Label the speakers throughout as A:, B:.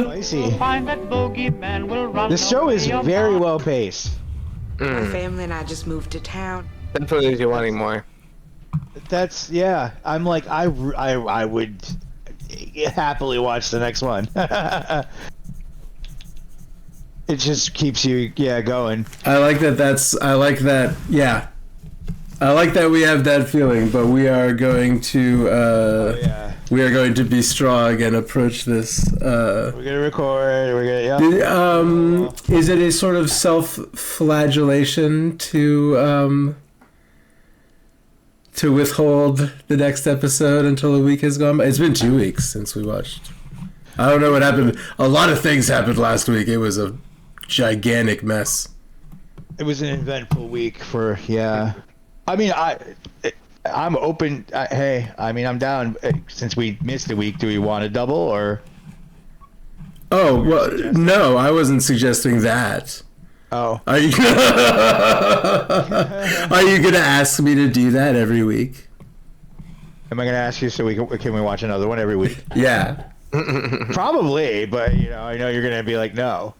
A: Spicy.
B: Find that bogeyman will run
A: This show is
B: away
A: very
B: apart.
A: well paced.
C: My family and I just moved to town.
D: Definitely leaves you wanting more.
A: That's yeah. I'm like I would happily watch the next one. It just keeps you going.
E: I like that. I like that. Yeah. I like that we have that feeling, but we are going to we are going to be strong and approach this.
A: We're gonna record. We're gonna.
E: Is it a sort of self-flagellation to withhold the next episode until a week has gone by? It's been 2 weeks since we watched. I don't know what happened. A lot of things happened last week. It was a gigantic mess.
A: It was an eventful week for I mean, I'm open. Hey, I mean, I'm down. Since we missed a week, do we want a double or?
E: Oh well, no, I wasn't suggesting that.
A: Oh,
E: are you gonna ask me to do that every week?
A: Am I gonna ask you so can we watch another one every week?
E: Yeah,
A: probably, but I know you're gonna be like no.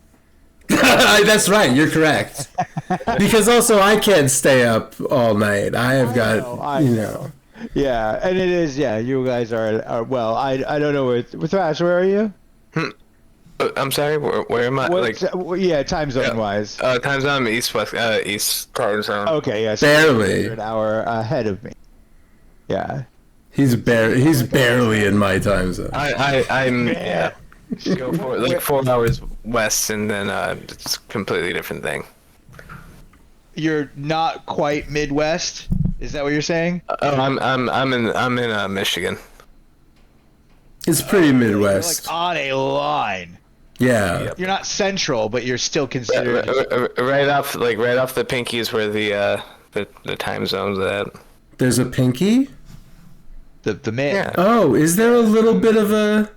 E: That's right. You're correct. Because also I can't stay up all night. I have got.
A: Yeah, and it is. Yeah, you guys are well. I don't know with Thrash. Where are you?
D: I'm sorry. Where am I?
A: Time zone wise.
D: Time zone. East time zone.
A: Okay. Yeah. So
E: barely
A: an hour ahead of me. Yeah.
E: He's barely in my time zone.
D: I'm. Yeah. Go for 4 hours west, and then it's a completely different thing.
A: You're not quite Midwest. Is that what you're saying?
D: I'm in Michigan.
E: It's pretty Midwest.
A: You're like on a line.
E: Yeah.
D: Yep.
A: You're not central, but you're still considered
D: right off the pinky is where the time zone's at.
E: There's a pinky?
A: The man.
D: Yeah.
E: Oh, is there a little bit of a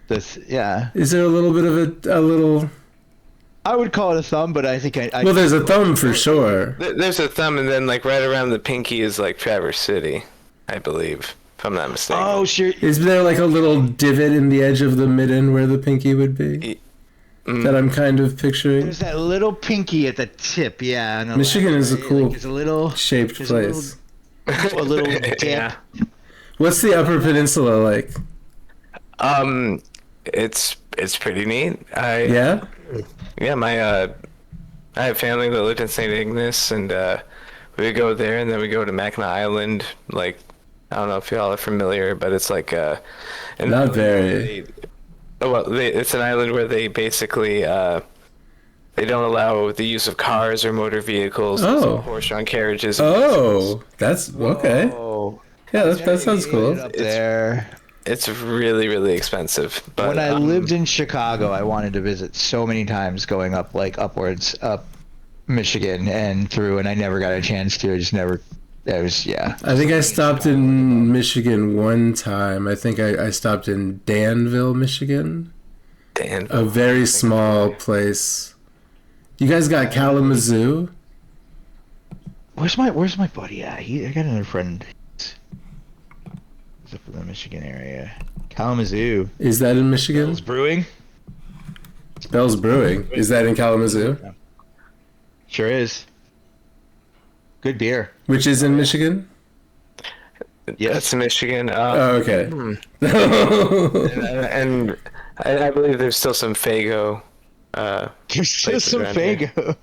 E: Is there a little bit of a little?
A: I would call it a thumb, but I think I
E: well, there's a thumb for sure.
D: There's a thumb, and then right around the pinky is Traverse City, I believe, if I'm not mistaken.
A: Oh, sure.
E: Is there a little divot in the edge of the midden where the pinky would be? That I'm kind of picturing.
A: There's that little pinky at the tip, yeah.
E: Michigan is a cool
A: it's a little
E: shaped place.
A: A little dip.
D: Yeah.
E: What's the Upper Peninsula like?
D: It's pretty neat.
E: Yeah,
D: I have family that lived in St. Ignace, and we would go there, and then we go to Mackinac Island. I don't know if y'all are familiar, but it's
E: not very.
D: It's an island where they basically they don't allow the use of cars or motor vehicles.
E: Oh,
D: horse-drawn carriages.
E: Oh, that's okay.
A: Oh.
E: Yeah, that sounds cool.
A: Up there.
D: It's really, really expensive. But
A: when I lived in Chicago, I wanted to visit so many times going up upwards up Michigan and through, and I never got a chance to. I just never. That was
E: I think I stopped in Michigan one time. I think I stopped in Danville, Michigan.
D: Danville.
E: A very small place. You guys got Kalamazoo?
A: Where's my buddy at? I got another friend. He's up in the Michigan area. Kalamazoo.
E: Is that in Michigan?
A: Bell's Brewing.
E: Bell's Brewing. Is that in Kalamazoo?
A: Yeah. Sure is. Good beer.
E: Which is in Michigan?
A: Yes.
D: That's Michigan.
E: Okay.
D: and I believe there's still some Faygo.
A: There's still some Faygo.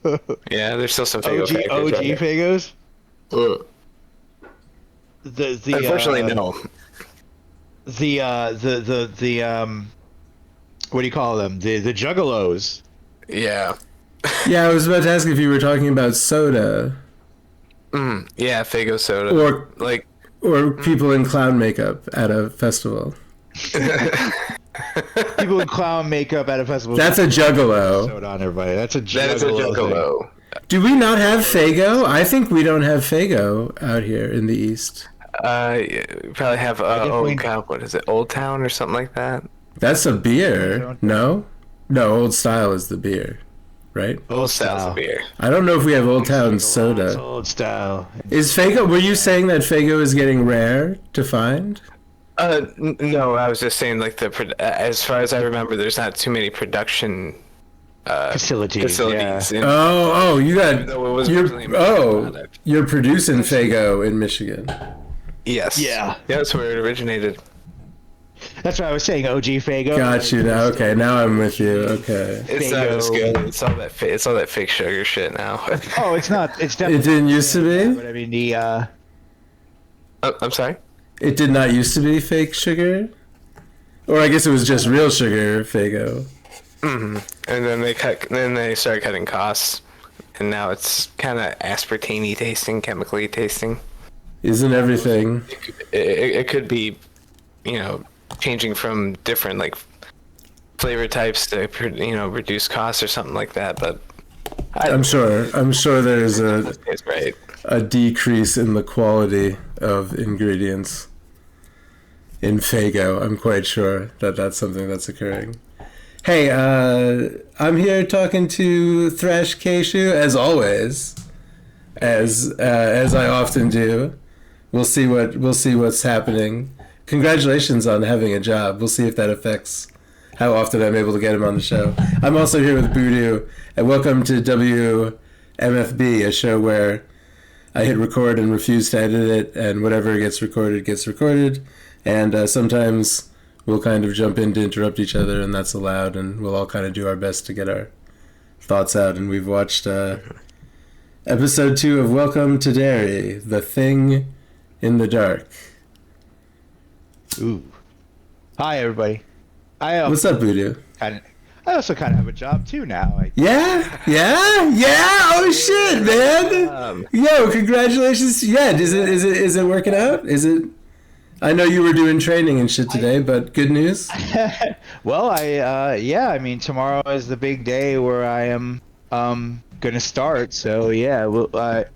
D: Yeah, there's still some Faygo.
A: OG Faygos?
D: Unfortunately, no.
A: The what do you call them? The Juggalos.
D: Yeah.
E: Yeah, I was about to ask if you were talking about soda.
D: Yeah, Faygo soda.
E: Or people in clown makeup at a festival.
A: People in clown makeup at a festival.
E: That's a Juggalo.
A: Soda on everybody. That's a Juggalo.
D: That is a Juggalo.
E: Do we not have Faygo? I think we don't have Faygo out here in the East.
D: You probably have what is it? Old Town or something like that.
E: That's a beer. No, Old Style is the beer, right?
D: Old Style's a beer.
E: I don't know if we have Old Town soda.
A: Old Style.
E: Is Faygo? Were you saying that Faygo is getting rare to find?
D: No, I was just saying like as far as I remember, there's not too many production
A: Facilities. Yeah.
D: in,
E: Oh, you
D: even though it was
E: you're
D: originally a Michigan product.
E: you're producing Fago in Michigan.
D: Yes.
A: Yeah.
D: That's where it originated.
A: That's what I was saying. OG Fago.
E: Got you now. Okay, now I'm with you. Okay.
D: It's not as good. It's all that it's all that fake sugar shit now.
A: Oh, it's not. It's definitely.
E: It didn't used to be.
A: But I mean the.
D: Oh, I'm sorry.
E: It did not used to be fake sugar, or I guess it was just real sugar Fago.
D: Mm-hmm. And then they started cutting costs, and now it's kind of aspartame-y tasting, chemically tasting.
E: Isn't everything?
D: It could be, changing from different like flavor types to reduce costs or something like that. But
E: I'm sure there's
D: it's right.
E: a decrease in the quality of ingredients in Fago. I'm quite sure that that's something that's occurring. Hey, I'm here talking to Thrash Keishu, as always, as I often do. We'll see what's happening. Congratulations on having a job. We'll see if that affects how often I'm able to get him on the show. I'm also here with Voodoo, and welcome to WMFB, a show where I hit record and refuse to edit it, and whatever gets recorded, and sometimes we'll kind of jump in to interrupt each other, and that's allowed, and we'll all kind of do our best to get our thoughts out. And we've watched episode 2 of Welcome to Derry, The Thing in the Dark.
A: Ooh. Hi, everybody.
E: What's up, Voodoo?
A: I also kind of have a job too now.
E: Yeah. Oh shit, man! Yo, congratulations. Yeah, is it working out? Is it? I know you were doing training and shit today, but good news.
A: Well, I mean, tomorrow is the big day where I am gonna start. So yeah, well, but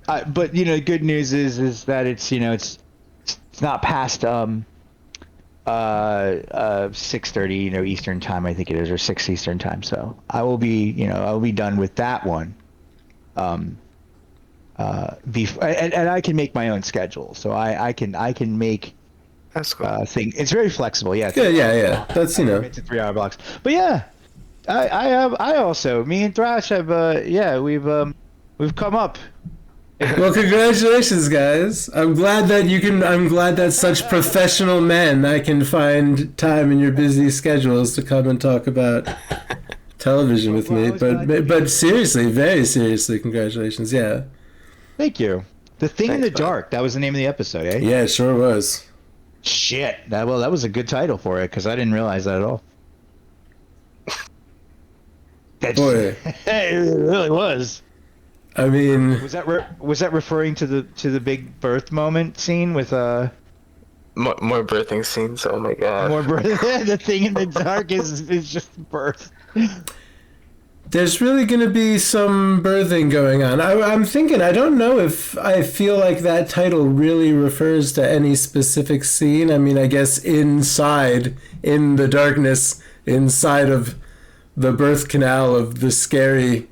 A: good news is that it's it's not past 6:30 Eastern time, I think it is, or 6 Eastern time. So I will be I'll be done with that one. And I can make my own schedule, so I can make.
D: That's cool.
A: Thing. It's very flexible. Yeah.
E: Yeah. That's
A: It's 3-hour blocks. But yeah, I also me and Thrash have we've come up.
E: Well, congratulations, guys. I'm glad that such professional men I can find time in your busy schedules to come and talk about television with me. But seriously, very seriously, congratulations. Yeah.
A: Thank you. The Thing in the Dark. That was the name of the episode, eh?
E: Yeah, it sure was.
A: Shit. That was a good title for it, because I didn't realize that at all.
E: Boy.
A: It really was.
E: I mean,
A: was that referring to the big birth moment scene with
D: more birthing scenes? Oh my god.
A: More birth. The Thing in the Dark is just birth.
E: There's really going to be some birthing going on. I'm thinking, I don't know if I feel like that title really refers to any specific scene. I mean, I guess inside, in the darkness, inside of the birth canal of the scary...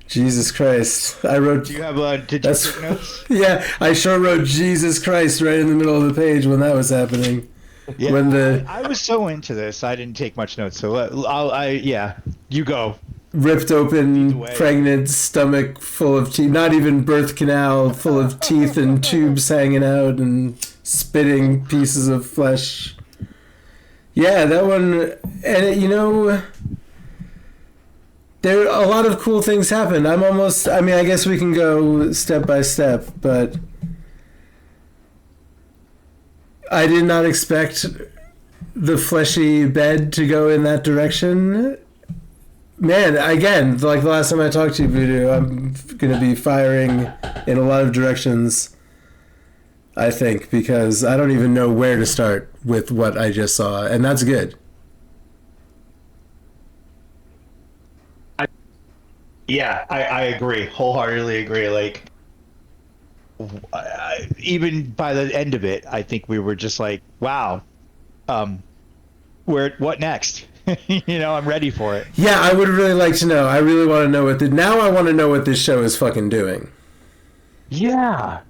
E: Jesus Christ. I wrote...
A: Do you have did you take notes?
E: Yeah, I sure wrote Jesus Christ right in the middle of the page when that was happening.
A: Yeah, I was so into this, I didn't take much notes. So you go.
E: Ripped open, pregnant stomach full of teeth, not even birth canal, full of teeth and tubes hanging out and spitting pieces of flesh. Yeah, that one, and there a lot of cool things happen. I guess we can go step by step, but I did not expect the fleshy bed to go in that direction. Man, again, like the last time I talked to you, Voodoo, I'm going to be firing in a lot of directions, I think, because I don't even know where to start with what I just saw, and that's good.
A: I agree. Wholeheartedly agree. Like, even by the end of it, I think we were just like, wow, what next? I'm ready for it.
E: Yeah, I would really like to know. I really want to know now I want to know what this show is fucking doing.
A: Yeah.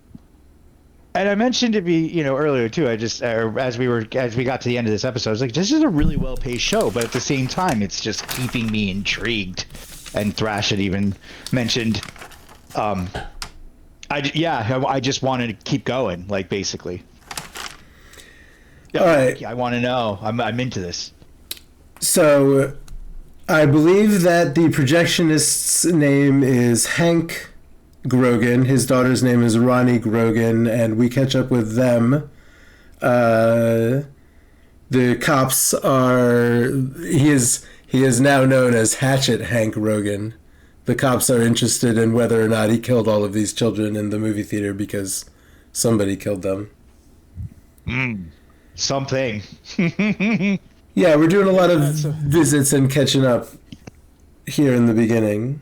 A: And I mentioned to be, earlier too. I just, as we got to the end of this episode, I was like, this is a really well paced show, but at the same time, it's just keeping me intrigued. And Thrash had even mentioned, I just wanted to keep going, like basically. Yeah,
E: All right.
A: I want to know. I'm into this.
E: So, I believe that the projectionist's name is Hank Grogan. His daughter's name is Ronnie Grogan, and we catch up with them. The cops are... He is now known as Hatchet Hank Grogan. The cops are interested in whether or not he killed all of these children in the movie theater because somebody killed them.
A: Something.
E: Yeah, we're doing a lot of visits and catching up here in the beginning.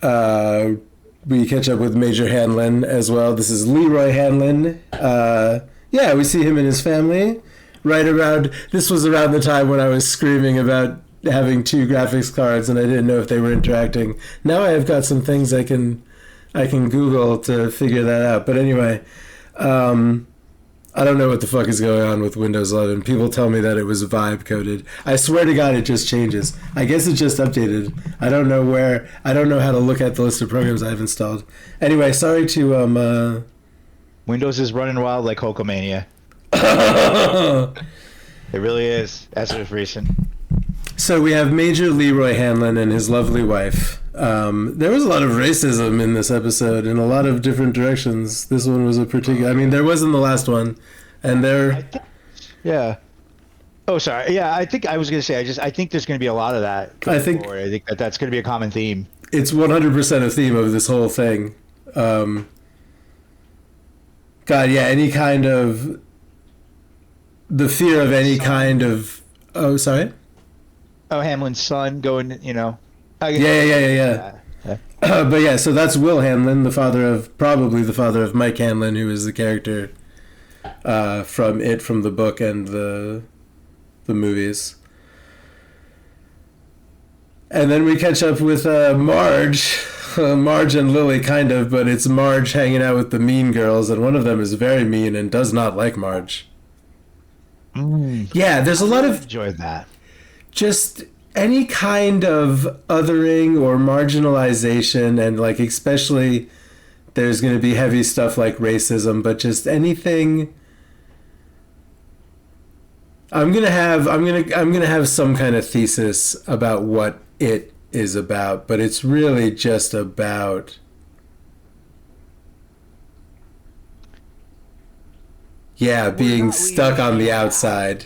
E: We catch up with Major Hanlon as well. This is Leroy Hanlon. We see him and his family. This was around the time when I was screaming about having 2 graphics cards and I didn't know if they were interacting. Now I have got some things I can Google to figure that out. But anyway, I don't know what the fuck is going on with Windows 11. People tell me that it was vibe coded. I swear to God, it just changes. I guess it just updated. I don't know how to look at the list of programs I've installed. Anyway, sorry to,
A: Windows is running wild like Hulkamania. It really is, as of recent.
E: So we have Major Leroy Hanlon and his lovely wife. There was a lot of racism in this episode in a lot of different directions. This one was there was in the last one, and
A: yeah. Oh, sorry. Yeah, I think I was going to say, I think there's going to be a lot of that.
E: I think
A: that's going to be a common theme.
E: It's 100% a theme of this whole thing. God, yeah, any kind of... The fear of any kind of... Oh, sorry?
A: Oh, Hamlin's son going,
E: Yeah. But yeah, so that's Will Hanlon, probably the father of Mike Hanlon, who is the character from the book and the movies. And then we catch up with Marge and Lily, kind of, but it's Marge hanging out with the mean girls, and one of them is very mean and does not like Marge. Yeah, there's a lot of...
A: enjoyed that.
E: Just any kind of othering or marginalization, and like especially there's going to be heavy stuff like racism, but just anything. I'm gonna have some kind of thesis about what it is about, but it's really just about being stuck on the outside.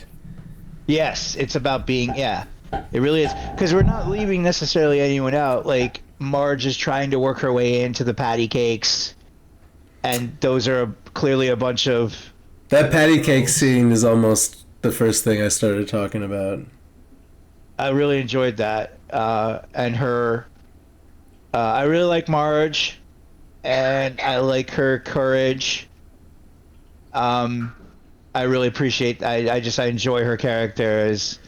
A: Yes, it's about being, it really is. Because we're not leaving necessarily anyone out. Like, Marge is trying to work her way into the patty cakes, and those are clearly a bunch of...
E: That patty cake scene is almost the first thing I started talking about.
A: I really enjoyed that. And her... I really like Marge, and I like her courage. I really appreciate. I enjoy her character as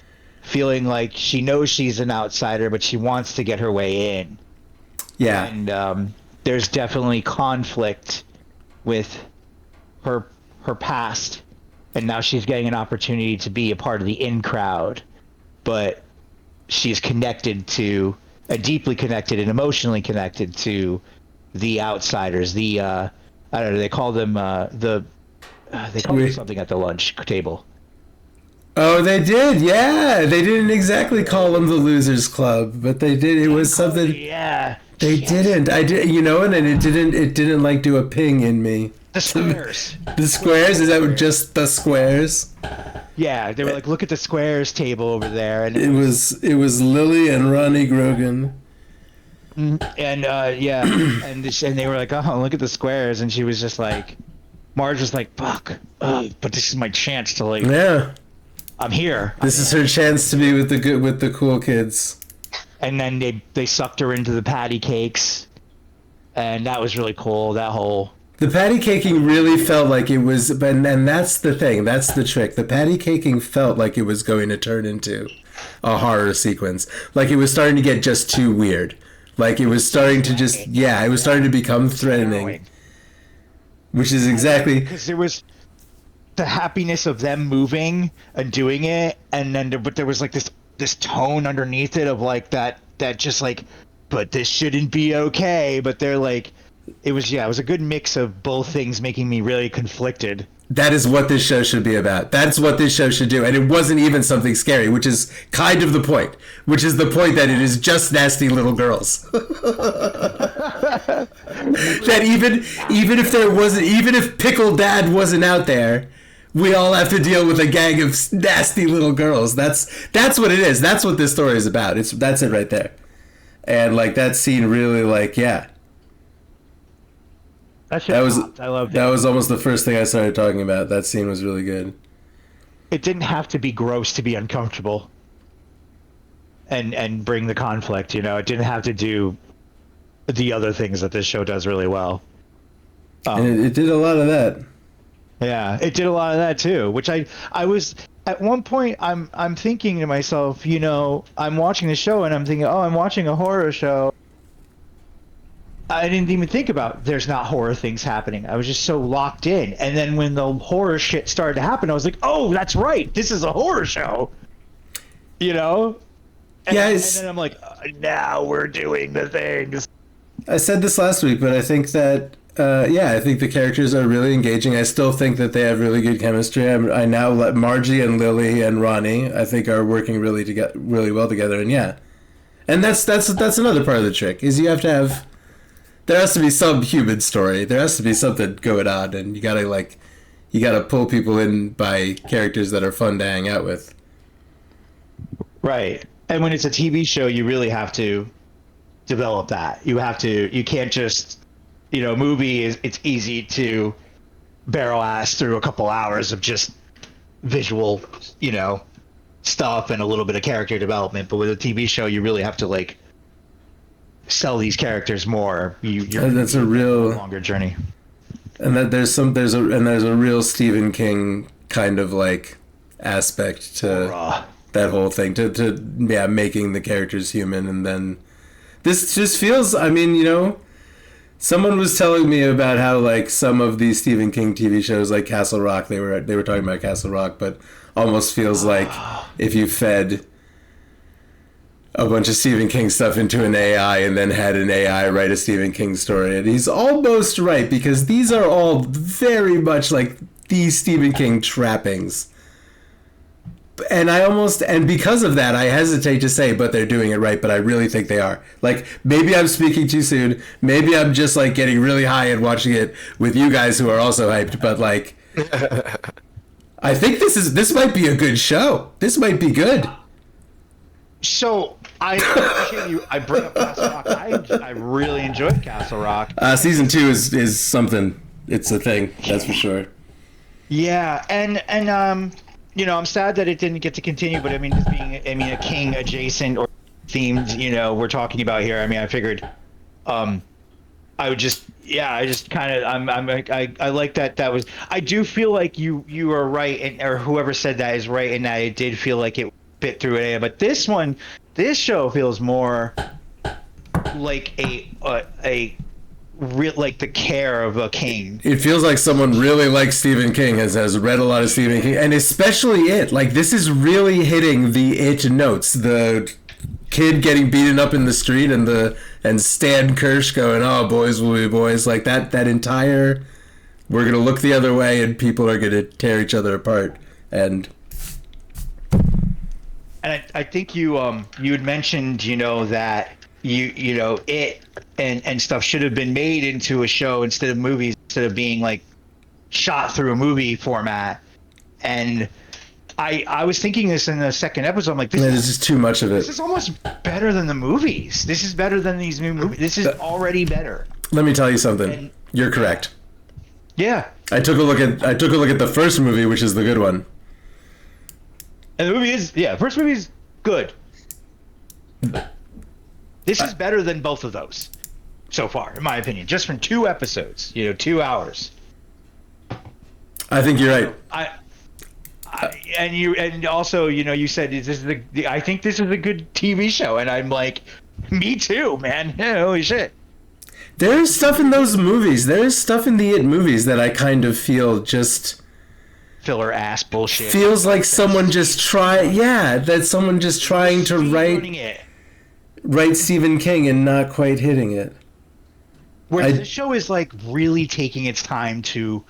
A: feeling like she knows she's an outsider, but she wants to get her way in.
E: Yeah.
A: And there's definitely conflict with her past, and now she's getting an opportunity to be a part of the in crowd, but she's deeply connected and emotionally connected to the outsiders. The I don't know. They call them they called them something at the lunch table.
E: Oh, they did, yeah. They didn't exactly call them the Losers Club, but they did. It was something.
A: Yeah.
E: They didn't. I did. And it didn't like do a ping in me.
A: The squares.
E: The squares? Is that just the squares?
A: Yeah, they were like, look at the squares table over there, and
E: it was Lily and Ronnie Grogan.
A: And and they were like, oh, look at the squares, and she was just like, Marge was like, fuck, but this is my chance to like,
E: yeah,
A: I'm here.
E: This is her chance to be with the cool kids.
A: And then they sucked her into the patty cakes, and that was really cool.
E: The patty caking really felt like it was, and that's the thing, that's the trick. The patty caking felt like it was going to turn into a horror sequence. Like it was starting to get just too weird. Like it was starting to it was starting to become threatening. which is exactly
A: because there was the happiness of them moving and doing it, and then but there was like this tone underneath it of like that just like, but this shouldn't be okay. But they're like, it was a good mix of both things making me really conflicted.
E: that is what this show should be about. That's what this show should do. And it wasn't even something scary, which is kind of the point. Which is the point that it is just nasty little girls. That even if Pickle Dad wasn't out there, we all have to deal with a gang of nasty little girls. That's what it is. That's what this story is about. That's it right there. And like that scene really like, yeah. That was
A: I loved it.
E: That was almost the first thing I started talking about. That scene was really good.
A: It didn't have to be gross to be uncomfortable. And bring the conflict, you know. It didn't have to do the other things that this show does really well.
E: And it did a lot of that.
A: Yeah, it did a lot of that too. Which I was at one point I'm thinking to myself, you know, I'm watching the show and I'm thinking, oh, I'm watching a horror show. I didn't even think about there's not horror things happening. I was just so locked in. And then when the horror shit started to happen, I was like, oh, that's right. This is a horror show. You know? And then I'm like, now we're doing the things.
E: I said this last week, but I think that, I think the characters are really engaging. I still think that they have really good chemistry. I now let Margie and Lily and Ronnie, I think, are working really well together. And yeah, and that's another part of the trick is there has to be some human story. There has to be something going on, and you gotta pull people in by characters that are fun to hang out with.
A: Right. And when it's a TV show, you really have to develop that. You can't just, you know, it's easy to barrel ass through a couple hours of just visual, you know, stuff and a little bit of character development. But with a TV show, you really have to like sell these characters more.
E: That's a real
A: longer journey.
E: And that there's a real Stephen King kind of like aspect to that whole thing to making the characters human. And then this just feels, I mean, you know, someone was telling me about how like some of these Stephen King TV shows like Castle Rock, they were talking about Castle Rock, but almost feels like if you fed a bunch of Stephen King stuff into an AI and then had an AI write a Stephen King story. And he's almost right, because these are all very much like these Stephen King trappings. And because of that, I hesitate to say, but they're doing it right, but I really think they are. Like, maybe I'm speaking too soon. Maybe I'm just like getting really high and watching it with you guys who are also hyped, but like, I think this might be a good show. This might be good.
A: So I appreciate you. I bring up Castle Rock. I really enjoyed Castle Rock.
E: Season 2 is something. It's a thing. That's for sure.
A: Yeah, and you know, I'm sad that it didn't get to continue. But I mean, a King adjacent or themed, you know, we're talking about here. I mean, I figured, I just kind of, I like that. That was. I do feel like you are right, or whoever said that is right, in that it did feel like it bit through it. But this show feels more like a real, like the care of a king.
E: It feels like someone really likes Stephen King, has read a lot of Stephen King, and especially it. Like, this is really hitting the it notes. The kid getting beaten up in the street and Stan Kirsch going, "Oh, boys will be boys." Like that entire, we're gonna look the other way and people are gonna tear each other apart. And
A: I think you had mentioned, you know, that you know it and stuff should have been made into a show instead of movies, instead of being like shot through a movie format. And I was thinking this in the second episode. I'm like, this
E: is just too much of it.
A: This is almost better than the movies. This is better than these new movies. This is already better.
E: Let me tell you something. You're correct.
A: Yeah.
E: I took a look at the first movie, which is the good one.
A: And the movie is, first movie is good. This is better than both of those so far, in my opinion. Just from 2 episodes, 2 hours.
E: I think you're right.
A: And also, you said this is I think this is a good TV show, and I'm like, me too, man. Holy shit.
E: There's stuff in those movies. There's stuff in the It movies that I kind of feel just
A: filler ass bullshit.
E: feels like someone just that someone just trying to write Stephen King and not quite hitting it.
A: Whereas this show is like really taking its time to,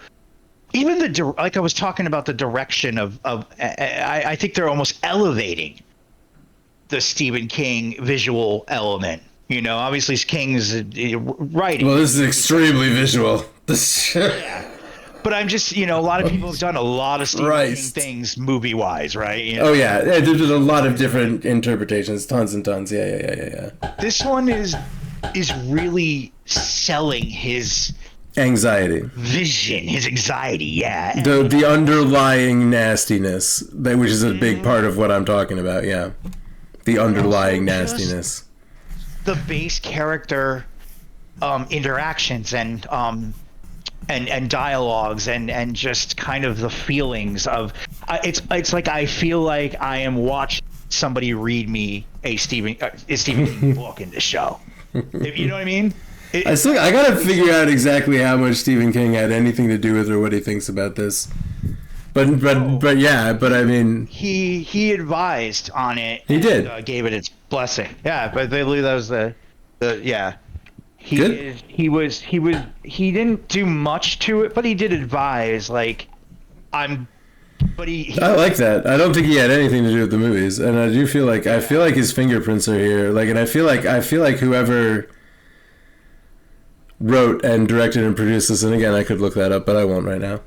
A: even like I was talking about the direction of I think they're almost elevating the Stephen King visual element. You know, obviously King's writing.
E: Well, this is extremely visual.
A: Yeah. But I'm just, a lot of people have done a lot of Stephen King things movie-wise, right? You know?
E: Oh, yeah. There's a lot of different interpretations. Tons and tons. Yeah.
A: This one is really selling his
E: anxiety,
A: vision, his anxiety, yeah.
E: The underlying nastiness, which is a big part of what I'm talking about, yeah. The underlying nastiness.
A: The base character interactions and dialogues and just kind of the feelings of it's like I feel like I am watching somebody read me a Stephen King book in this show. If you know what I mean?
E: I gotta figure out exactly how much Stephen King had anything to do with or what he thinks about this. But I mean,
A: he advised on it.
E: He did.
A: Gave it its blessing. Yeah, but I believe that was the yeah. He didn't do much to it, but he did advise. Like, I
E: like that. I don't think he had anything to do with the movies, and I do feel like his fingerprints are here. Like, and I feel like whoever wrote and directed and produced this, and again, I could look that up, but I won't right now.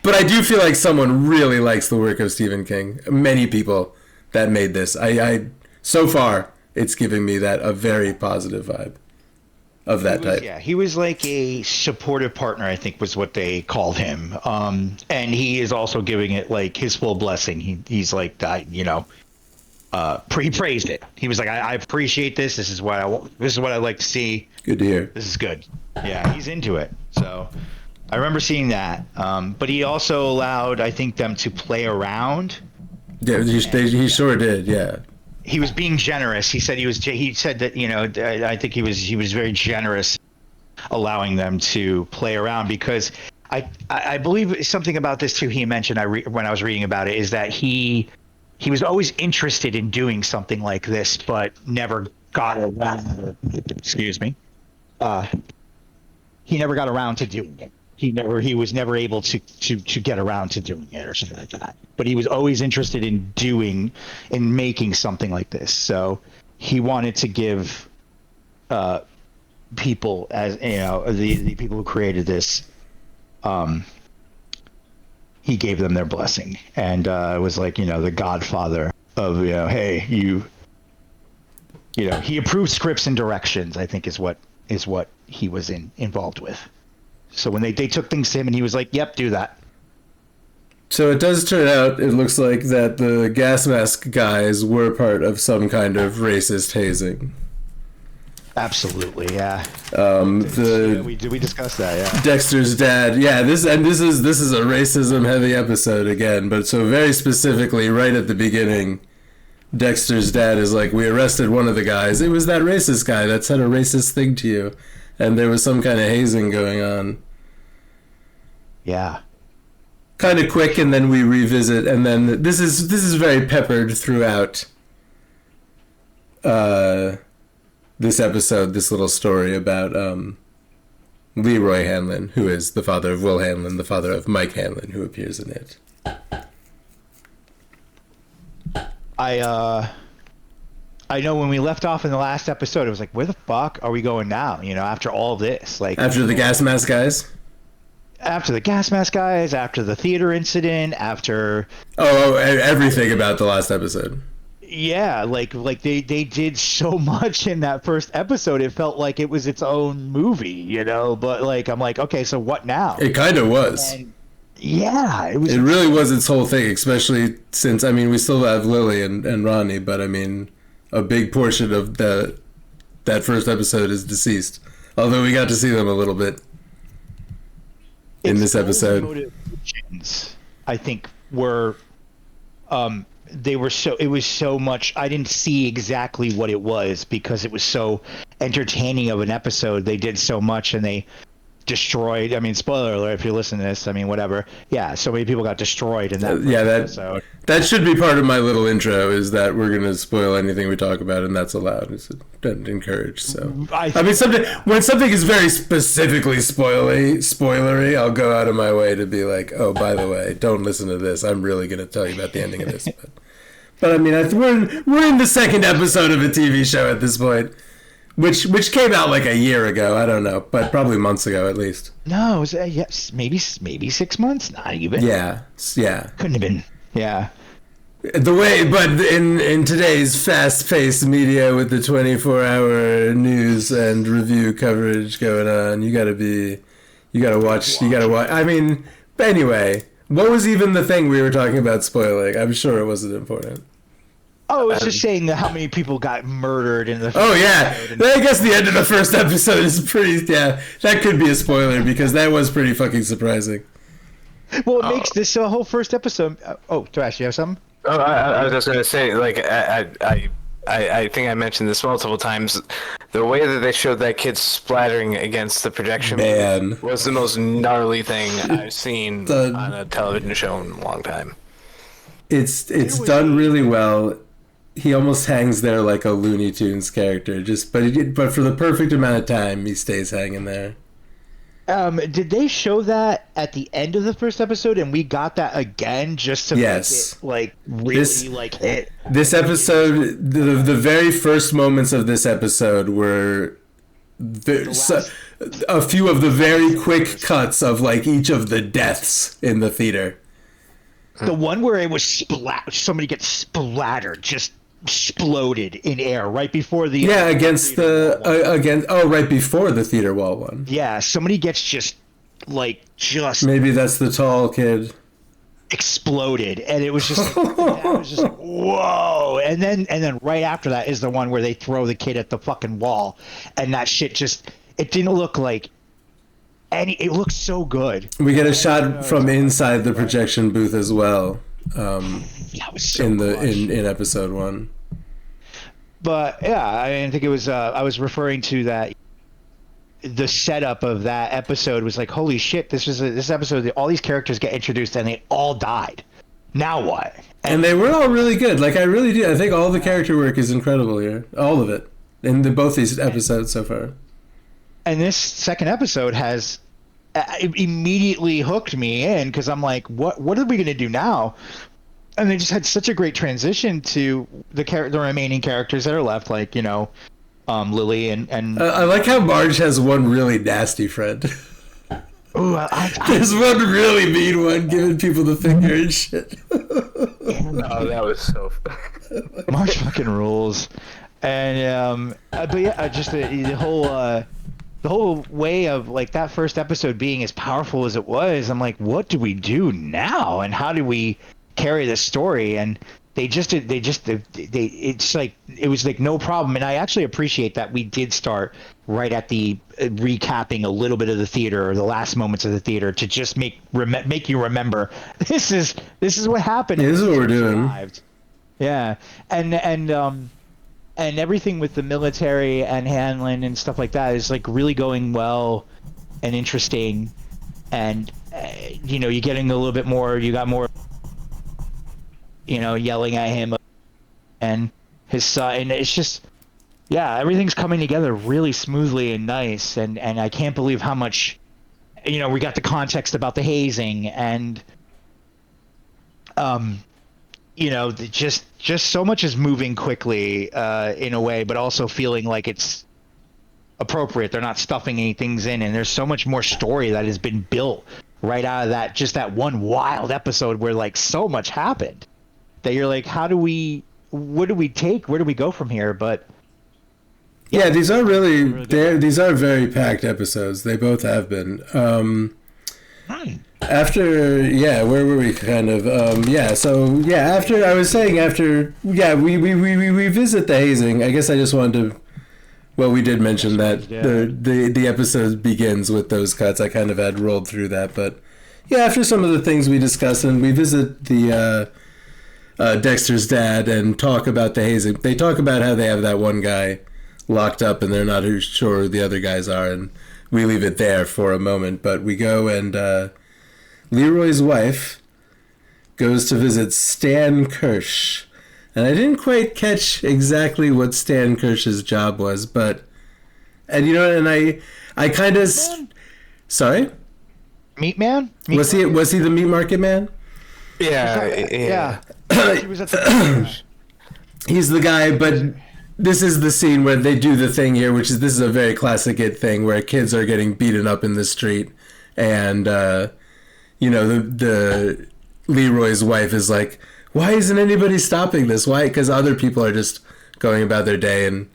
E: But I do feel like someone really likes the work of Stephen King. Many people that made this. I so far, it's giving me a very positive vibe of that type.
A: Yeah, he was like a supportive partner, I think was what they called him. And he is also giving it like his full blessing. He's like, he praised it. He was like, I appreciate this. This is what I like to see.
E: Good to hear.
A: This is good. Yeah, he's into it. So I remember seeing that. But he also allowed, I think, them to play around.
E: Yeah, he sure did. Yeah.
A: He was being generous. He said that, I think he was very generous allowing them to play around, because I believe something about this too. He mentioned when I was reading about it is that he was always interested in doing something like this, but never got around. Excuse me. He never got around to doing it. He was never able to get around to doing it or something like that. But he was always interested in making something like this. So he wanted to give people, as the people who created this, he gave them their blessing, and it was like, the godfather of, hey, he approved scripts and directions, I think is what he was involved with. So when they took things to him and he was like, yep, do that.
E: So it does turn out, it looks like, that the gas mask guys were part of some kind of racist hazing.
A: Absolutely, yeah.
E: We
A: discussed that, yeah.
E: Dexter's dad, yeah. This is a racism heavy episode again, but so very specifically, right at the beginning, Dexter's dad is like, we arrested one of the guys. It was that racist guy that said a racist thing to you, and there was some kind of hazing going on.
A: Yeah.
E: Kind of quick, and then we revisit, and then this is very peppered throughout this episode, this little story about Leroy Hanlon, who is the father of Will Hanlon, the father of Mike Hanlon, who appears in it.
A: I know when we left off in the last episode, it was like, where the fuck are we going now? After all this, like
E: after the gas mask guys.
A: After the gas mask guys, after the theater incident, after
E: everything about the last episode.
A: Yeah, like they did so much in that first episode. It felt like it was its own movie, But like, I'm like, okay, so what now?
E: It kind of was.
A: And yeah, it was.
E: It really was its whole thing, especially since we still have Lily and Ronnie, but a big portion of that first episode is deceased. Although we got to see them a little bit in this episode.
A: Motivations, I think, were it was so much. I didn't see exactly what it was because it was so entertaining of an episode. They did so much, and they destroyed. I mean, spoiler alert if you listen to this. I mean, whatever. Yeah, so many people got destroyed in that.
E: That should be part of my little intro. Is that we're gonna spoil anything we talk about, and that's allowed. It's encouraged. So I mean, when something is very specifically spoilery, I'll go out of my way to be like, oh, by the way, don't listen to this. I'm really gonna tell you about the ending of this. But I mean, we're in the second episode of a TV show at this point. Which came out like a year ago. I don't know, but probably months ago at least.
A: No, it was yes, maybe 6 months. Not even.
E: Yeah.
A: Couldn't have been. Yeah.
E: The way, but in today's fast-paced media with the 24-hour news and review coverage going on, you gotta watch. I mean, anyway, what was even the thing we were talking about spoiling? I'm sure it wasn't important.
A: Oh, it's just saying how many people got murdered in the.
E: Oh yeah, I guess the end of the first episode is pretty. Yeah, that could be a spoiler because that was pretty fucking surprising.
A: Well, it makes this whole first episode. Oh, Trash, you have something?
D: Oh, I was just gonna say, like, I think I mentioned this multiple times. The way that they showed that kid splattering against the projection was the most gnarly thing I've seen on a television show in a long time.
E: It's done really well. He almost hangs there like a Looney Tunes character, but for the perfect amount of time, he stays hanging there.
A: Did they show that at the end of the first episode, and we got that again just to make it like really hit?
E: This episode, the very first moments of this episode were a few of the very quick cuts of like each of the deaths in the theater.
A: The one where it was somebody gets splattered, just exploded in air right before the right before the theater wall one. Yeah, somebody gets just
E: maybe that's the tall kid
A: exploded, and it was just like, whoa. And then right after that is the one where they throw the kid at the fucking wall, and that shit just it didn't look like it looks so good.
E: We get a shot from inside the projection booth as well.
A: That was so
E: in episode 1.
A: But yeah, I think it was. I was referring to that. The setup of that episode was like, holy shit! This episode. All these characters get introduced and they all died. Now what?
E: And they were all really good. Like I really do. I think all the character work is incredible here. All of it in both these episodes so far.
A: And this second episode has immediately hooked me in because I'm like, what are we going to do now? And they just had such a great transition to the remaining characters that are left, like, you know, Lily and
E: I like how Marge has one really nasty friend.
A: Ooh,
E: there's one really mean one giving people the finger and shit.
D: Oh, that was so
A: Marge fucking rules. And but yeah, just the whole way of like that first episode being as powerful as it was, I'm like, what do we do now? And how do we carry this story? And it's like, it was like no problem. And I actually appreciate that we did start right at the recapping a little bit of the theater or the last moments of the theater to just make you remember this is what happened.
E: Yeah, this is what we're doing.
A: Survived. Yeah. And everything with the military and Hanlon and stuff like that is like really going well and interesting. And, you know, you're getting a little bit more, you got more, you know, yelling at him and his son. And it's just, yeah, everything's coming together really smoothly and nice. And I can't believe how much, you know, we got the context about the hazing and, you know, just so much is moving quickly in a way, but also feeling like it's appropriate. They're not stuffing any things in, and there's so much more story that has been built right out of that one wild episode where like so much happened that you're like, what do we take? Where do we go from here? But
E: yeah, these are these are very packed episodes. They both have been. After, yeah, where were we kind of? After, I was saying after, yeah, we visit the hazing. I guess I just wanted to, well, we did mention that the episode begins with those cuts. I kind of had rolled through that, but yeah, after some of the things we discussed, and we visit the Dexter's dad and talk about the hazing. They talk about how they have that one guy locked up and they're not sure who the other guys are, and we leave it there for a moment. But we go and Leroy's wife goes to visit Stan Kirsch. And I didn't quite catch exactly what Stan Kirsch's job was, but... And you know, and I kind of... Sorry?
A: Meat man?
E: Was he the meat market man?
D: Yeah.
A: He was at the
E: He's the guy, but this is the scene where they do the thing here, this is a very classic It thing, where kids are getting beaten up in the street, and, you know, the Leroy's wife is like, why isn't anybody stopping this? Why? Because other people are just going about their day and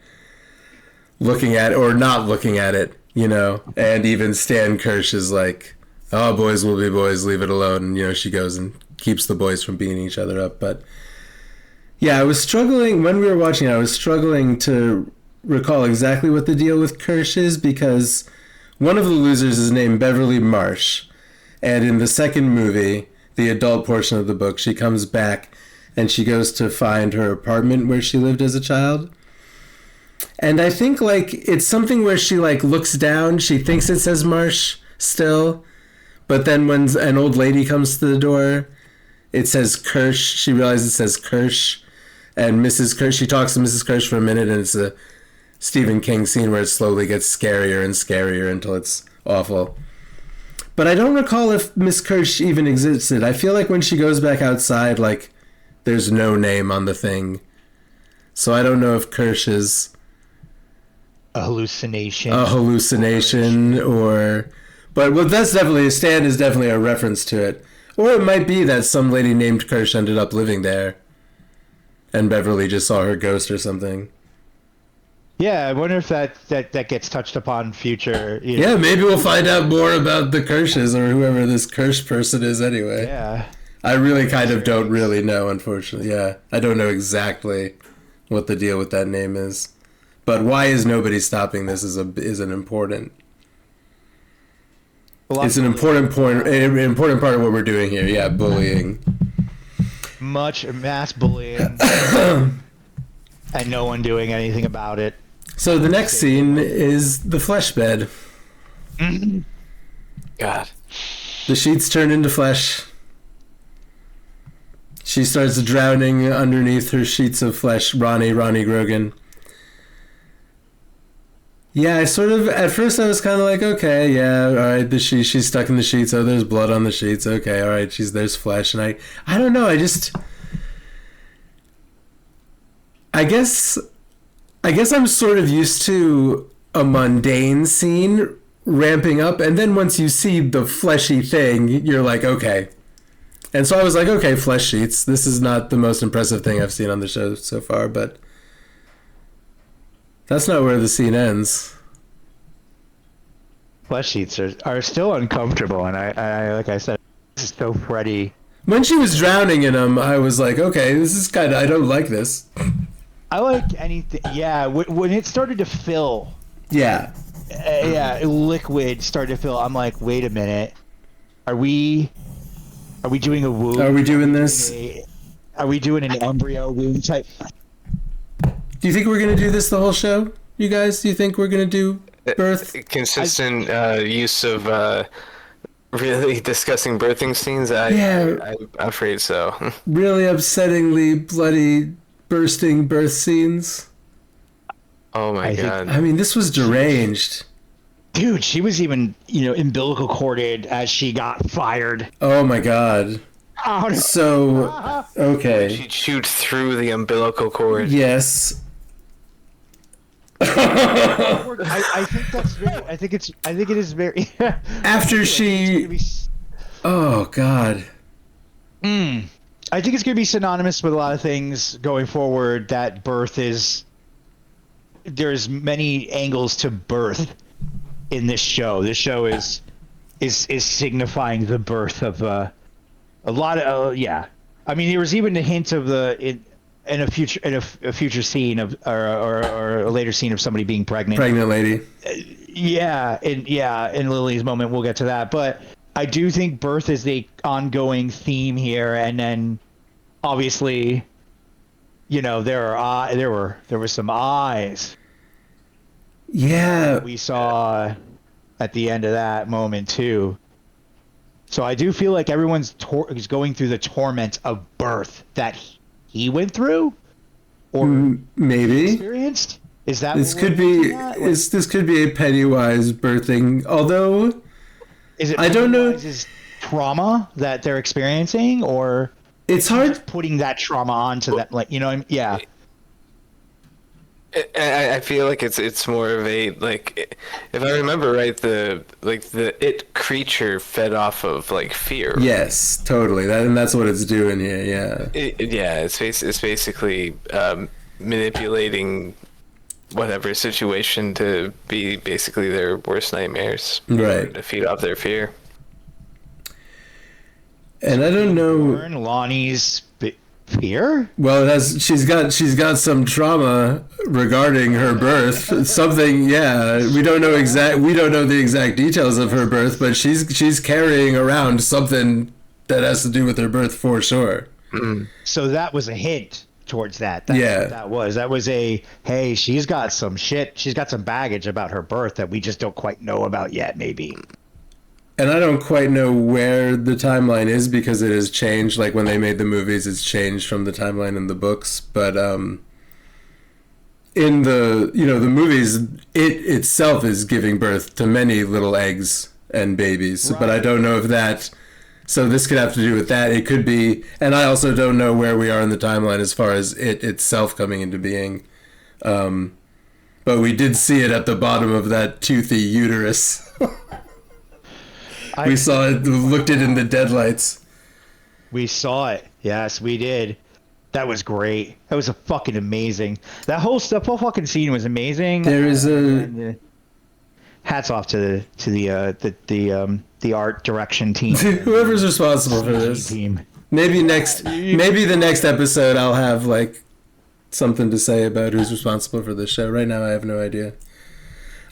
E: looking at, or not looking at it, you know? And even Stan Kirsch is like, oh, boys will be boys, leave it alone. And, you know, she goes and keeps the boys from beating each other up. But, yeah, I was struggling, when we were watching it, I was struggling to recall exactly what the deal with Kirsch is, because one of the losers is named Beverly Marsh. And in the second movie, the adult portion of the book, she comes back and she goes to find her apartment where she lived as a child. And I think, like, it's something where she, like, looks down, she thinks it says Marsh still, but then when an old lady comes to the door, it says Kirsch. She realizes it says Kirsch, and Mrs. Kirsch, she talks to Mrs. Kirsch for a minute, and it's a Stephen King scene where it slowly gets scarier and scarier until it's awful. But I don't recall if Miss Kirsch even existed. I feel like when she goes back outside, like, there's no name on the thing. So I don't know if Kirsch is
A: a hallucination.
E: Or... But well, that's definitely... Stan is definitely a reference to it. Or it might be that some lady named Kirsch ended up living there. And Beverly just saw her ghost or something.
A: Yeah, I wonder if that gets touched upon future.
E: Yeah, maybe we'll find out more about the Kirsches or whoever this Kirsch person is anyway.
A: Yeah.
E: I really kind of don't really know, unfortunately. Yeah, I don't know exactly what the deal with that name is. But why is nobody stopping this is an important... It's an important point, an important part of what we're doing here. Yeah, bullying.
A: Much mass bullying. And no one doing anything about it.
E: So the next scene is the flesh bed.
D: God.
E: The sheets turn into flesh. She starts drowning underneath her sheets of flesh. Ronnie Grogan. Yeah, I sort of, at first I was kind of like, okay, yeah, all right, she's stuck in the sheets. Oh, there's blood on the sheets. Okay, all right, there's flesh. And I don't know, I guess I'm sort of used to a mundane scene ramping up, and then once you see the fleshy thing, you're like, okay. And so I was like, okay, flesh sheets. This is not the most impressive thing I've seen on the show so far, but that's not where the scene ends.
A: Flesh sheets are still uncomfortable, and I like I said, this is so Freddy.
E: When she was drowning in them, I was like, okay, this is kind of, I don't like this.
A: I like anything. Yeah, when it started to fill.
E: Yeah.
A: Liquid started to fill. I'm like, wait a minute. Are we doing a womb?
E: Are we doing this?
A: Are we doing an embryo womb type?
E: Do you think we're going to do this the whole show, you guys? Do you think we're going to do birth?
D: Consistent use of really disgusting birthing scenes? I'm afraid so.
E: Really upsettingly bloody bursting birth scenes?
D: Oh my God.
E: I mean, this was deranged.
A: Dude, she was even, umbilical corded as she got fired.
E: Oh my God.
A: Oh, no.
E: So, okay.
D: She'd shoot through the umbilical cord.
E: Yes.
A: I think that's very. I think it is very.
E: After she. Oh God.
A: I think it's going to be synonymous with a lot of things going forward. That birth is. There's many angles to birth in this show. This show is signifying the birth of a lot of yeah. I mean, there was even a hint of in a future scene of or a later scene of somebody being pregnant.
E: Pregnant lady.
A: In Lily's moment, we'll get to that. But I do think birth is the ongoing theme here, and then obviously, there were some eyes
E: Yeah.
A: We saw at the end of that moment too. So I do feel like everyone's is going through the torment of birth that he went through, or
E: maybe
A: experienced. Is that
E: this
A: what
E: could
A: we're
E: be?
A: looking at?
E: This could be a Pennywise birthing. Although,
A: Is it
E: I don't know.
A: Pennywise's trauma that they're experiencing, or
E: It's hard.
A: putting that trauma onto that? Like, you know, yeah.
D: I feel like it's more of a, like, if I remember right, the it creature fed off of like fear.
E: Yes, totally. That's what it's doing here. Yeah.
D: It's basically manipulating whatever situation to be basically their worst nightmares,
E: Right.
D: to feed off their fear.
E: And I don't know.
A: Lonnie's fear.
E: Well, she's got some trauma regarding her birth. Something, yeah. We don't know the exact details of her birth, but she's carrying around something that has to do with her birth for sure.
A: So that was a hint towards that. That's
E: Yeah.
A: what that was a, hey, she's got some shit. She's got some baggage about her birth that we just don't quite know about yet, maybe.
E: And I don't quite know where the timeline is because it has changed. Like when they made the movies, it's changed from the timeline in the books. But in the the movies, it itself is giving birth to many little eggs and babies. Right. But I don't know if that. So this could have to do with that. It could be, and I also don't know where we are in the timeline as far as it itself coming into being. But we did see it at the bottom of that toothy uterus. We saw it, looked it in the deadlights.
A: We saw it. Yes, we did. That was great. That was fucking amazing. That whole fucking scene was amazing.
E: There is
A: hats off to the art direction team.
E: Whoever's responsible for this.
A: Team.
E: Maybe the next episode I'll have like something to say about who's responsible for this show. Right now I have no idea.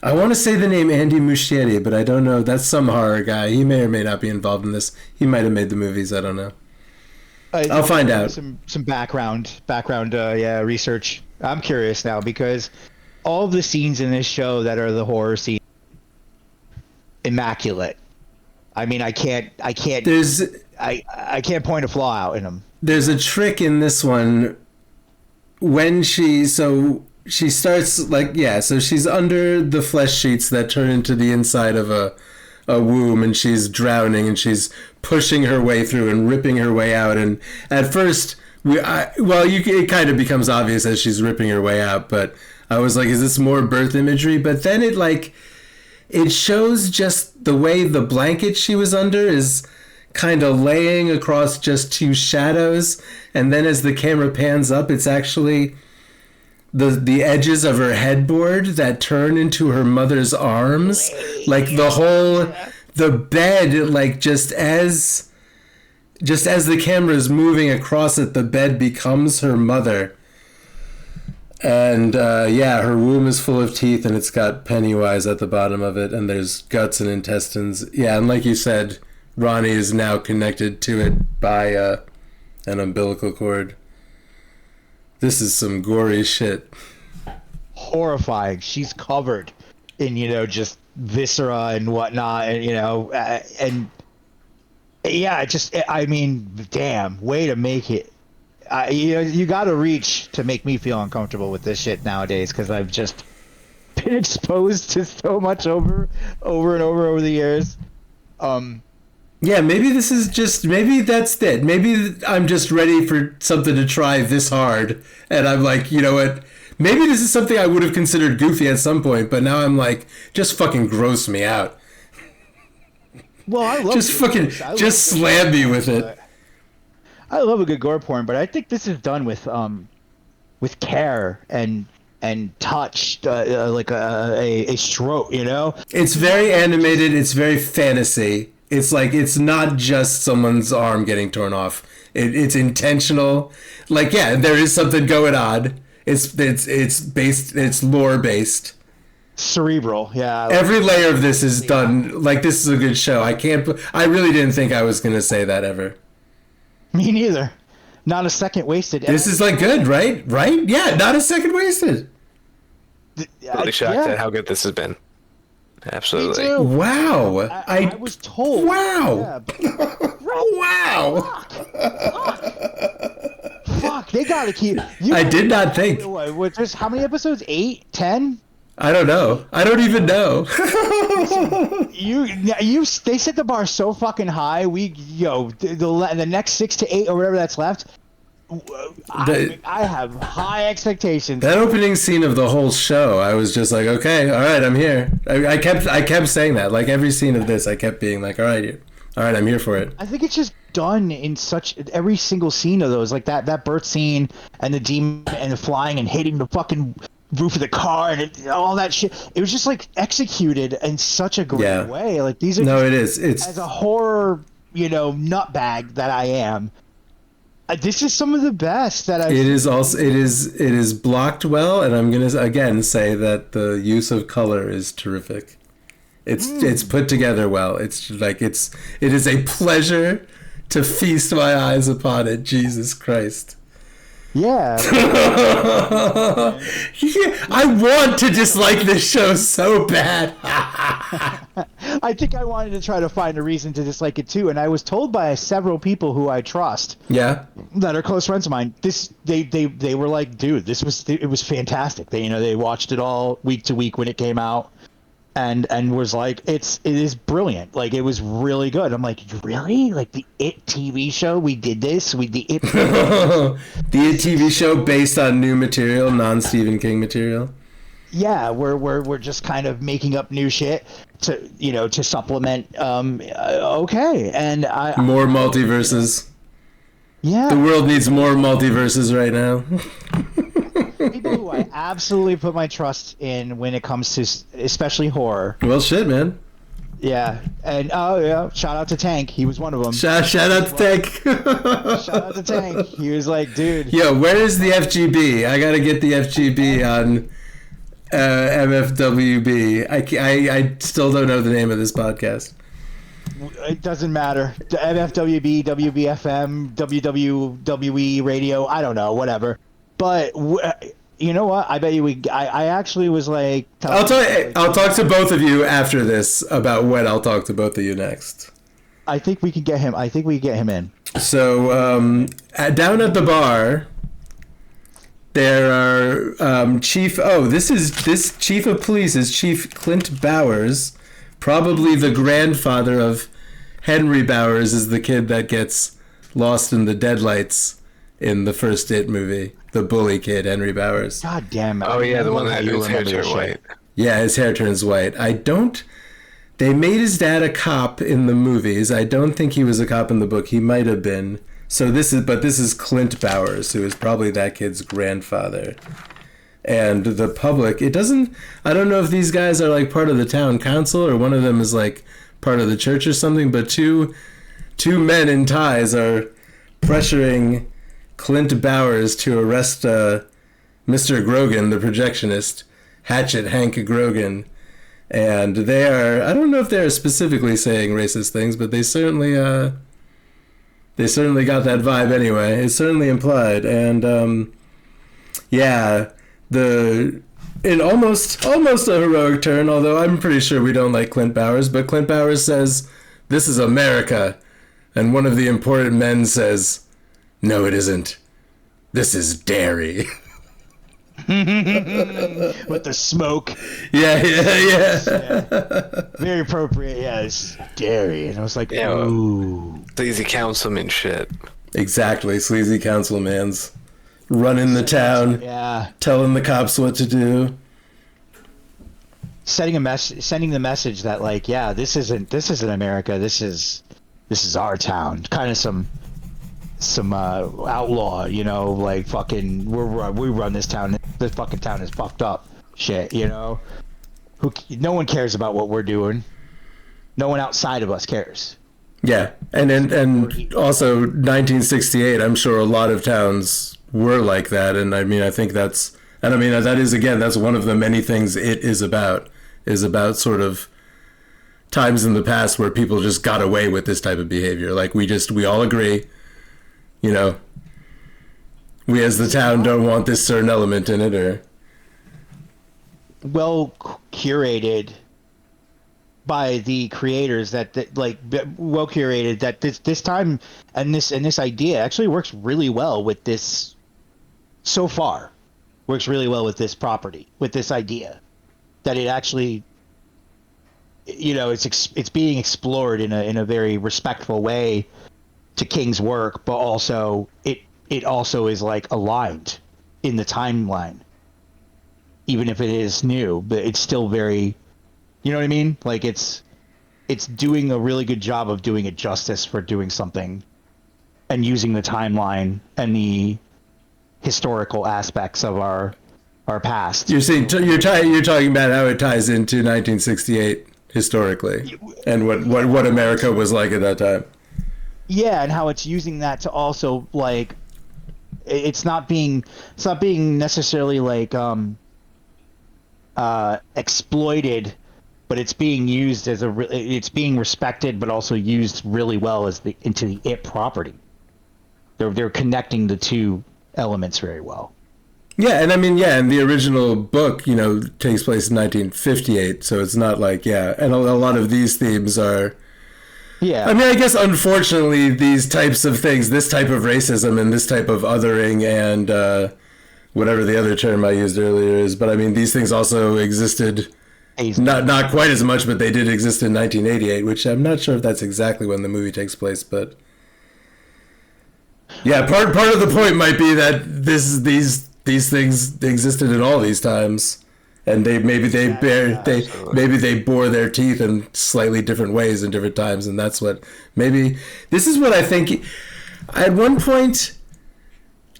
E: I want to say the name Andy Muschietti, but I don't know. That's some horror guy. He may or may not be involved in this. He might have made the movies. I don't know. I'll find out.
A: Some background research. I'm curious now because all of the scenes in this show that are the horror scenes, immaculate. I mean, I can't point a flaw out in them.
E: There's a trick in this one when she starts so she's under the flesh sheets that turn into the inside of a womb, and she's drowning, and she's pushing her way through and ripping her way out. And at first, it kind of becomes obvious as she's ripping her way out. But I was like, is this more birth imagery? But then it shows just the way the blanket she was under is kind of laying across just two shadows, and then as the camera pans up, it's actually the edges of her headboard that turn into her mother's arms, like the bed, like just as the camera is moving across it, the bed becomes her mother. And her womb is full of teeth, and it's got Pennywise at the bottom of it, and there's guts and intestines. Yeah, and like you said, Ronnie is now connected to it by an umbilical cord. This is some gory shit.
A: Horrifying. She's covered in, just viscera and whatnot, and I mean, damn, way to make it. You got to reach to make me feel uncomfortable with this shit nowadays, because I've just been exposed to so much over and over the years.
E: Yeah, maybe that's it. Maybe I'm just ready for something to try this hard, and I'm like, you know what? Maybe this is something I would have considered goofy at some point, but now I'm like, just fucking gross me out.
A: Well, I love
E: just slam me with it.
A: I love a good gore porn, but I think this is done with care and touch, like a stroke,
E: It's very animated. It's very fantasy. It's like, it's not just someone's arm getting torn off. It's intentional. Like, yeah, there is something going on. It's lore based.
A: Cerebral, yeah.
E: Every layer of this is done. Like, this is a good show. I really didn't think I was going to say that ever.
A: Me neither. Not a second wasted.
E: This is like good, right? Right? Yeah, not a second wasted.
D: Really shocked at how good this has been. Absolutely.
A: Me too.
E: Wow.
A: I was told.
E: Wow.
A: Yeah, but,
E: Wow.
A: fuck, they gotta keep.
E: I did not think.
A: What, just how many episodes? 8, 10?
E: I don't know. I don't even know.
A: They set the bar so fucking high. The next 6 to 8 or whatever that's left. I have high expectations.
E: That opening scene of the whole show, I was just like, okay, all right, I'm here. I kept saying that. Like every scene of this, I kept being like, all right, I'm here for it.
A: I think it's just done in every single scene of those, like that birth scene and the demon and the flying and hitting the fucking roof of the car and all that shit. It was just like executed in such a great way. Like these are
E: It's
A: as a horror, nutbag that I am. This is some of the best that I've
E: It is blocked well, and I'm gonna again say that the use of color is terrific. It's put together well. It's like it is a pleasure to feast my eyes upon it. Jesus Christ.
A: Yeah.
E: I want to dislike this show so bad.
A: I think I wanted to try to find a reason to dislike it too, and I was told by several people who I trust, that are close friends of mine. They were like, dude, it was fantastic. They watched it all week to week when it came out, and was like, it is brilliant. Like it was really good. I'm like, really? Like the It TV show? We did this? The It
E: The It TV show based on new material, non-Stephen King material.
A: Yeah, we're just kind of making up new shit to supplement. Okay, and
E: more multiverses.
A: Yeah,
E: the world needs more multiverses right now.
A: People who I absolutely put my trust in when it comes to especially horror.
E: Well, shit, man.
A: Yeah, and shout out to Tank. He was one of them.
E: Shout out to Tank.
A: Shout out to Tank. He was like, dude.
E: Yo, where is the FGB? I gotta get the FGB on MFWB. I still don't know the name of this podcast.
A: It doesn't matter. The MFWB, WBFM, WWWE radio. I don't know, whatever. But you know what? I bet you I actually was like.
E: I'll talk to both of you after this about when I'll talk to both of you next.
A: I think we can get him. I think we can get him in.
E: So down at the bar, there are this chief of police is Chief Clint Bowers, probably the grandfather of Henry Bowers, is the kid that gets lost in the deadlights in the first It movie. The bully kid, Henry Bowers.
A: God damn it.
D: Oh yeah, the one that his hair turned white.
E: Yeah, his hair turns white. They made his dad a cop in the movies. I don't think he was a cop in the book. He might have been. So this is Clint Bowers, who is probably that kid's grandfather. And the public, I don't know if these guys are like part of the town council or one of them is like part of the church or something, but two men in ties are pressuring Clint Bowers to arrest Mr. Grogan, the projectionist, Hatchet Hank Grogan. And they are, I don't know if they're specifically saying racist things, but they certainly got that vibe anyway. It's certainly implied. And in almost a heroic turn, although I'm pretty sure we don't like Clint Bowers, but Clint Bowers says, "This is America." And one of the important men says, "No, it isn't. This is dairy."
A: With the smoke.
E: Yeah.
A: Very appropriate. Yeah, it's dairy. And I was like, ooh.
D: Sleazy councilman shit.
E: Exactly. Sleazy councilman's running the town.
A: Yeah.
E: Telling the cops what to do.
A: Sending the message that like, yeah, this isn't America. This is our town. Kind of some outlaw, like fucking we run this town. This fucking town is fucked up shit, no one cares about what we're doing. No one outside of us cares.
E: Yeah, and also 1968, I'm sure a lot of towns were like that, and I mean that is again, that's one of the many things it is about sort of times in the past where people just got away with this type of behavior. Like we all agree, we as the town don't want this certain element in it, or
A: well curated by the creators that like well curated that this time and this idea actually works really well with this so far. Works really well with this property, with this idea that it actually, it's being explored in a very respectful way to King's work, but also it also is like aligned in the timeline, even if it is new, but it's still very, you know what I mean? Like it's doing a really good job of doing it justice for doing something and using the timeline and the historical aspects of our past.
E: You're talking about how it ties into 1968 historically and what America was like at that time.
A: Yeah, and how it's using that to also like it's not being necessarily like exploited, but it's being used as it's being respected, but also used really well into the it property. They're connecting the two elements very well.
E: Yeah, and I mean, and the original book, takes place in 1958, so it's not like, and a lot of these themes are, I mean, I guess, unfortunately, these types of things, this type of racism and this type of othering and whatever the other term I used earlier is, but I mean, these things also existed, not quite as much, but they did exist in 1988, which I'm not sure if that's exactly when the movie takes place, but... Yeah, part of the point might be that these things existed in all these times, and maybe they bore their teeth in slightly different ways in different times, and that's what this is what I think. At one point,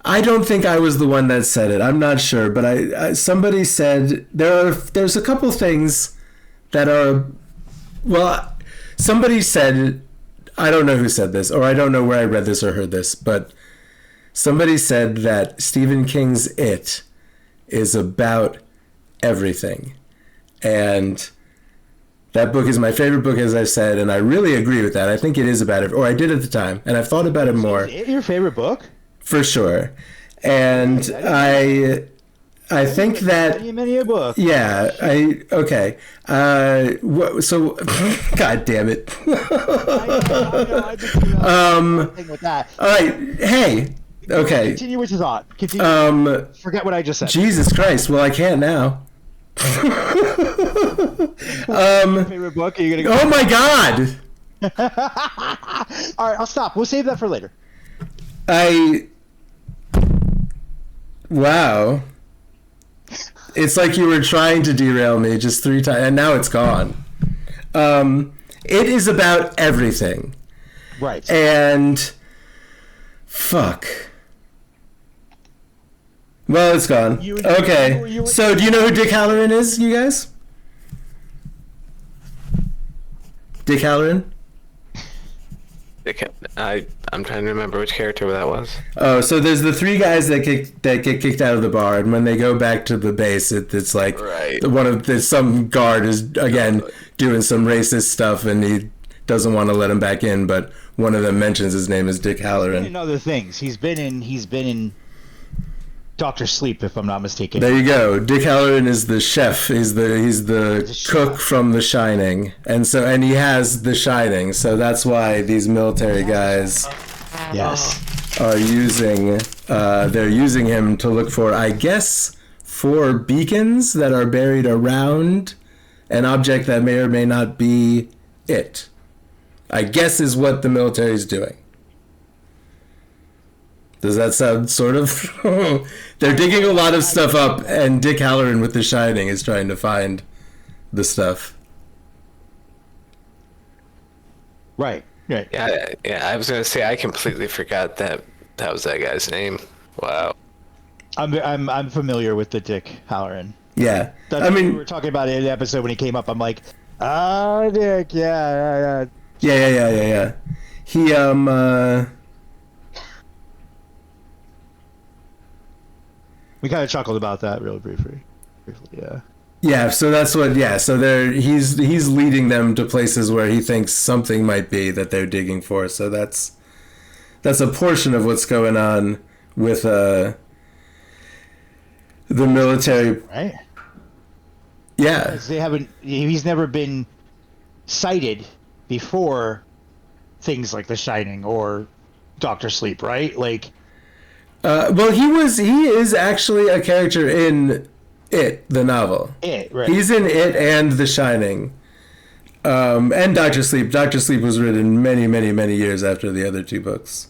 E: I don't think I was the one that said it. I'm not sure, but somebody said there's a couple things that are somebody said. I don't know who said this, or I don't know where I read this or heard this, but somebody said that Stephen King's It is about everything. And that book is my favorite book, as I've said, and I really agree with that. I think it is about it, or I did at the time, and I've thought about it more.
A: Is it your favorite book?
E: For sure. And I think that
A: many a book.
E: Yeah, okay. So, God damn it.
A: I just with that.
E: All right. Hey. Okay.
A: Continue, which is odd. Continue. Forget what I just said.
E: Jesus Christ. Well, I can't now.
A: Favorite book? Are you gonna go?
E: Oh my God.
A: All right, I'll stop. We'll save that for later.
E: Wow. It's like you were trying to derail me just 3 times, and now it's gone. It is about everything.
A: Right.
E: And... Fuck. Well, it's gone. Okay. So, do you know who Dick Halloran is, you guys? Dick Halloran?
D: I'm trying to remember which character that was.
E: Oh, so there's the 3 guys that get kicked out of the bar, and when they go back to the base, it's like some guard is again doing some racist stuff, and he doesn't want to let him back in, but one of them mentions his name is Dick Halloran.
A: And other things, he's been in Doctor Sleep, if I'm not mistaken.
E: There you go. Dick Halloran is the chef. He's the cook from The Shining, and he has The Shining. So that's why these military guys, are using. They're using him to look for, I guess, 4 beacons that are buried around an object that may or may not be it. I guess is what the military is doing. Does that sound sort of... They're digging a lot of stuff up, and Dick Halloran with The Shining is trying to find the stuff.
A: Right.
D: Yeah, I was going to say, I completely forgot that was that guy's name. Wow.
A: I'm familiar with the Dick Halloran.
E: Yeah.
A: We were talking about it in the episode when he came up. I'm like, Dick, yeah.
E: Yeah. He,
A: We kind of chuckled about that really briefly. Yeah.
E: Yeah, so that's what. Yeah, so he's leading them to places where he thinks something might be that they're digging for. So that's a portion of what's going on with the military.
A: Right.
E: Yeah.
A: Because he's never been cited before things like The Shining or Doctor Sleep, right? Like,
E: well, he is actually a character in It, the novel.
A: Right.
E: He's in It and The Shining. And Doctor Sleep. Doctor Sleep was written many, many, many years after the other two books.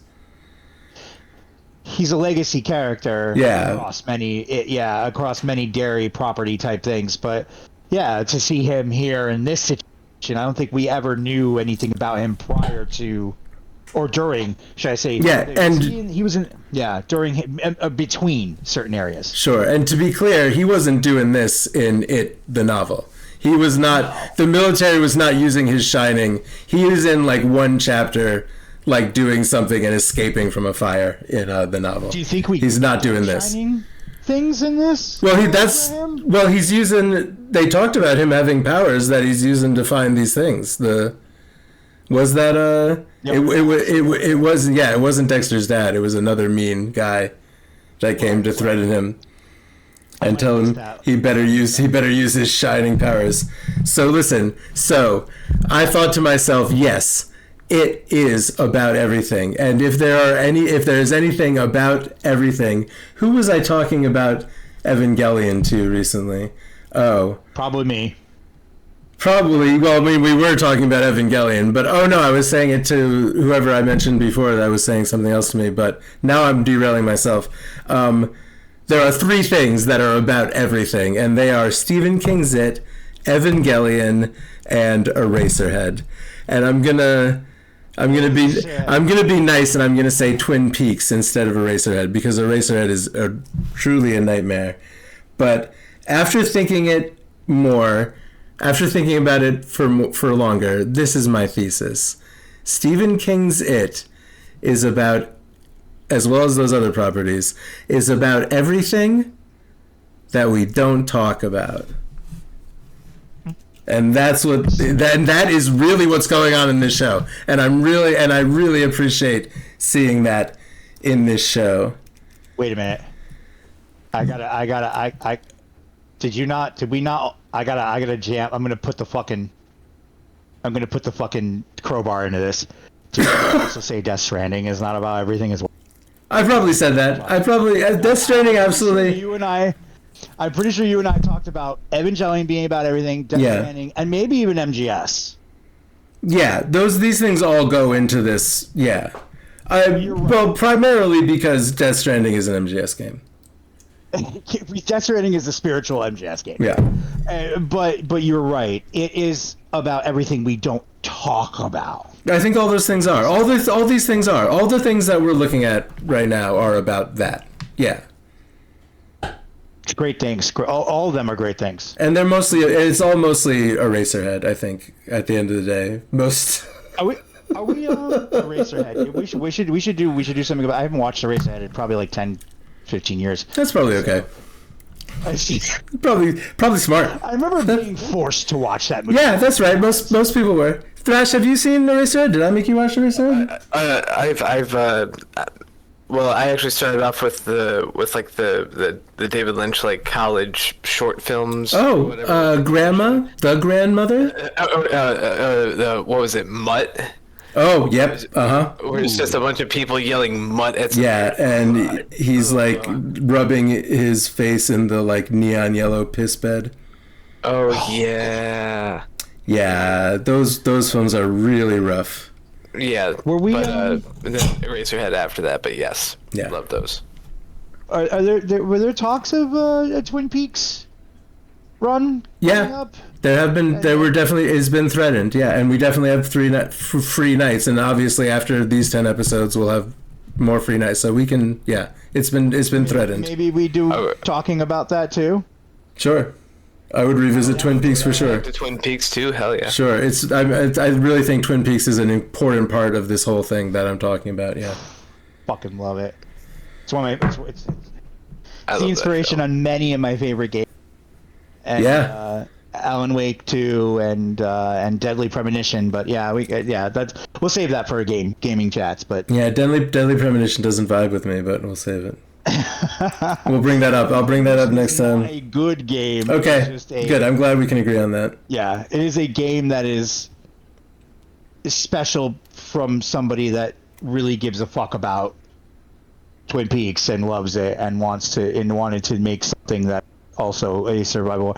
A: He's a legacy character.
E: Yeah.
A: Across many dairy property type things. But yeah, to see him here in this situation, I don't think we ever knew anything about him prior to, or during, should I say?
E: Yeah, and
A: he was in during between certain areas.
E: Sure, and to be clear, he wasn't doing this in It, the novel. He was not. The military was not using his shining. He is in like one chapter, like doing something and escaping from a fire in the novel.
A: Do you think
E: he's not doing this?
A: Shining things in this?
E: Well, he's using. They talked about him having powers that he's using to find these things. It wasn't Dexter's dad. It was another mean guy that came to threaten him and tell him he better use his shining powers. So listen. So I thought to myself, yes, it is about everything. And if there's anything about everything, who was I talking about Evangelion to recently? Oh,
A: probably me.
E: Probably. Well, I mean, we were talking about Evangelion, but oh no, I was saying it to whoever I mentioned before that I was saying something else to me, but now I'm derailing myself. There are three things that are about everything, and they are Stephen King's It, Evangelion, and Eraserhead. And I'm gonna be nice, and I'm gonna say Twin Peaks instead of Eraserhead, because Eraserhead is truly a nightmare. But after thinking about it for longer, this is my thesis. Stephen King's It is about, as well as those other properties, is about everything that we don't talk about. And that is really what's going on in this show. And I really appreciate seeing that in this show.
A: Wait a minute. Did we not? I gotta jam. I'm gonna put the fucking crowbar into this. Did you also say Death Stranding is not about everything as well?
E: I probably said that. Death Stranding, absolutely.
A: I'm pretty sure you and I talked about Evangelion being about everything, Death Stranding, and maybe even MGS.
E: Yeah, these things all go into this. Yeah. Well, primarily because Death Stranding is an MGS game.
A: Death Stranding is a spiritual MGS game.
E: Yeah.
A: But you're right. It is about everything we don't talk about.
E: I think all those things are. All these things are. All the things that we're looking at right now are about that. Yeah.
A: It's great things. All of them are great things.
E: And it's all mostly Eraserhead, I think, at the end of the day. Most.
A: Are we Eraserhead? We should do something about. I haven't watched Eraserhead in probably like 10, 15 years.
E: That's probably okay.
A: I see.
E: Probably smart.
A: I remember being forced to watch that movie.
E: Yeah, that's right. Most people were. Thrash, have you seen Eraserhead? Did I make you watch Eraserhead?
D: Well, I actually started off with the David Lynch like college short films.
E: Oh, Grandma, the grandmother.
D: What was it, Mutt?
E: Oh, yep.
D: Where it's just a bunch of people yelling "mutt" at some
E: and he's like rubbing his face in the like neon yellow piss bed.
D: Oh yeah.
E: Yeah, those films are really rough.
D: Yeah.
A: Were we?
D: But then Eraserhead after that, but yes,
E: yeah,
D: love those.
A: Were there talks of a Twin Peaks run?
E: Yeah.
A: Up?
E: It's been threatened, yeah, and we definitely have free nights, and obviously after these 10 episodes we'll have more free nights, so we can, yeah, it's been threatened.
A: Maybe we do talking about that too.
E: Sure, I would revisit Twin Peaks for sure.
D: To Twin Peaks too, hell yeah.
E: Sure, I really think Twin Peaks is an important part of this whole thing that I'm talking about. Yeah,
A: fucking love it. It's one of my it's the inspiration on many of my favorite games. And, Alan Wake 2 and Deadly Premonition, but we'll save that for gaming chats. But
E: yeah, Deadly Premonition doesn't vibe with me, but we'll save it. We'll bring that up. I'll bring that up next time.
A: A good game.
E: Okay, good. I'm glad we can agree on that.
A: Yeah, it is a game that is special from somebody that really gives a fuck about Twin Peaks and loves it and wanted to make something that also a survival.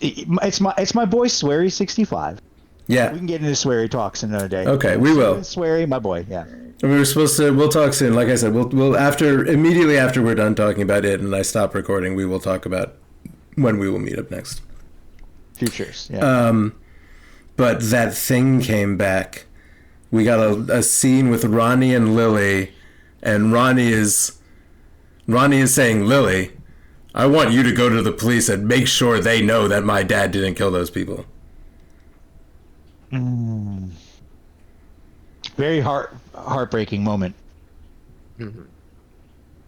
A: It's my boy Swery 65.
E: Yeah,
A: we can get into Swery talks another day.
E: Okay, we will.
A: Swery, my boy. Yeah.
E: We were supposed to. We'll talk soon. Like I said, we'll immediately after we're done talking about it and I stop recording, we will talk about when we will meet up next.
A: Futures. Yeah.
E: But that thing came back. We got a scene with Ronnie and Lily, and Ronnie is saying, Lily, I want you to go to the police and make sure they know that my dad didn't kill those people.
A: Very heartbreaking moment. Mm-hmm.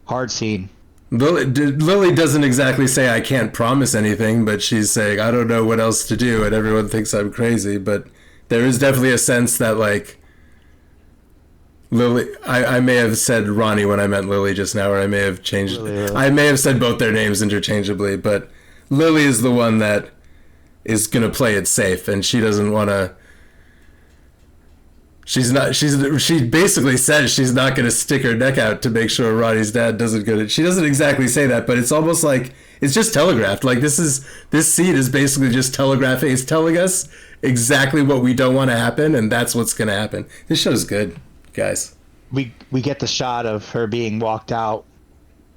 A: Hard scene.
E: Lily doesn't exactly say I can't promise anything, but she's saying I don't know what else to do, and everyone thinks I'm crazy. But there is definitely a sense that, like, Lily, I may have said Ronnie when I meant Lily just now, or I may have changed. I may have said both their names interchangeably, but Lily is the one that is gonna play it safe, and she doesn't want to. She basically says she's not going to stick her neck out to make sure Ronnie's dad doesn't go to. She doesn't exactly say that, but it's almost like it's just telegraphed. Like this scene is basically just telegraphing. It's telling us exactly what we don't want to happen, and that's what's going to happen. This show's good, guys.
A: We get the shot of her being walked out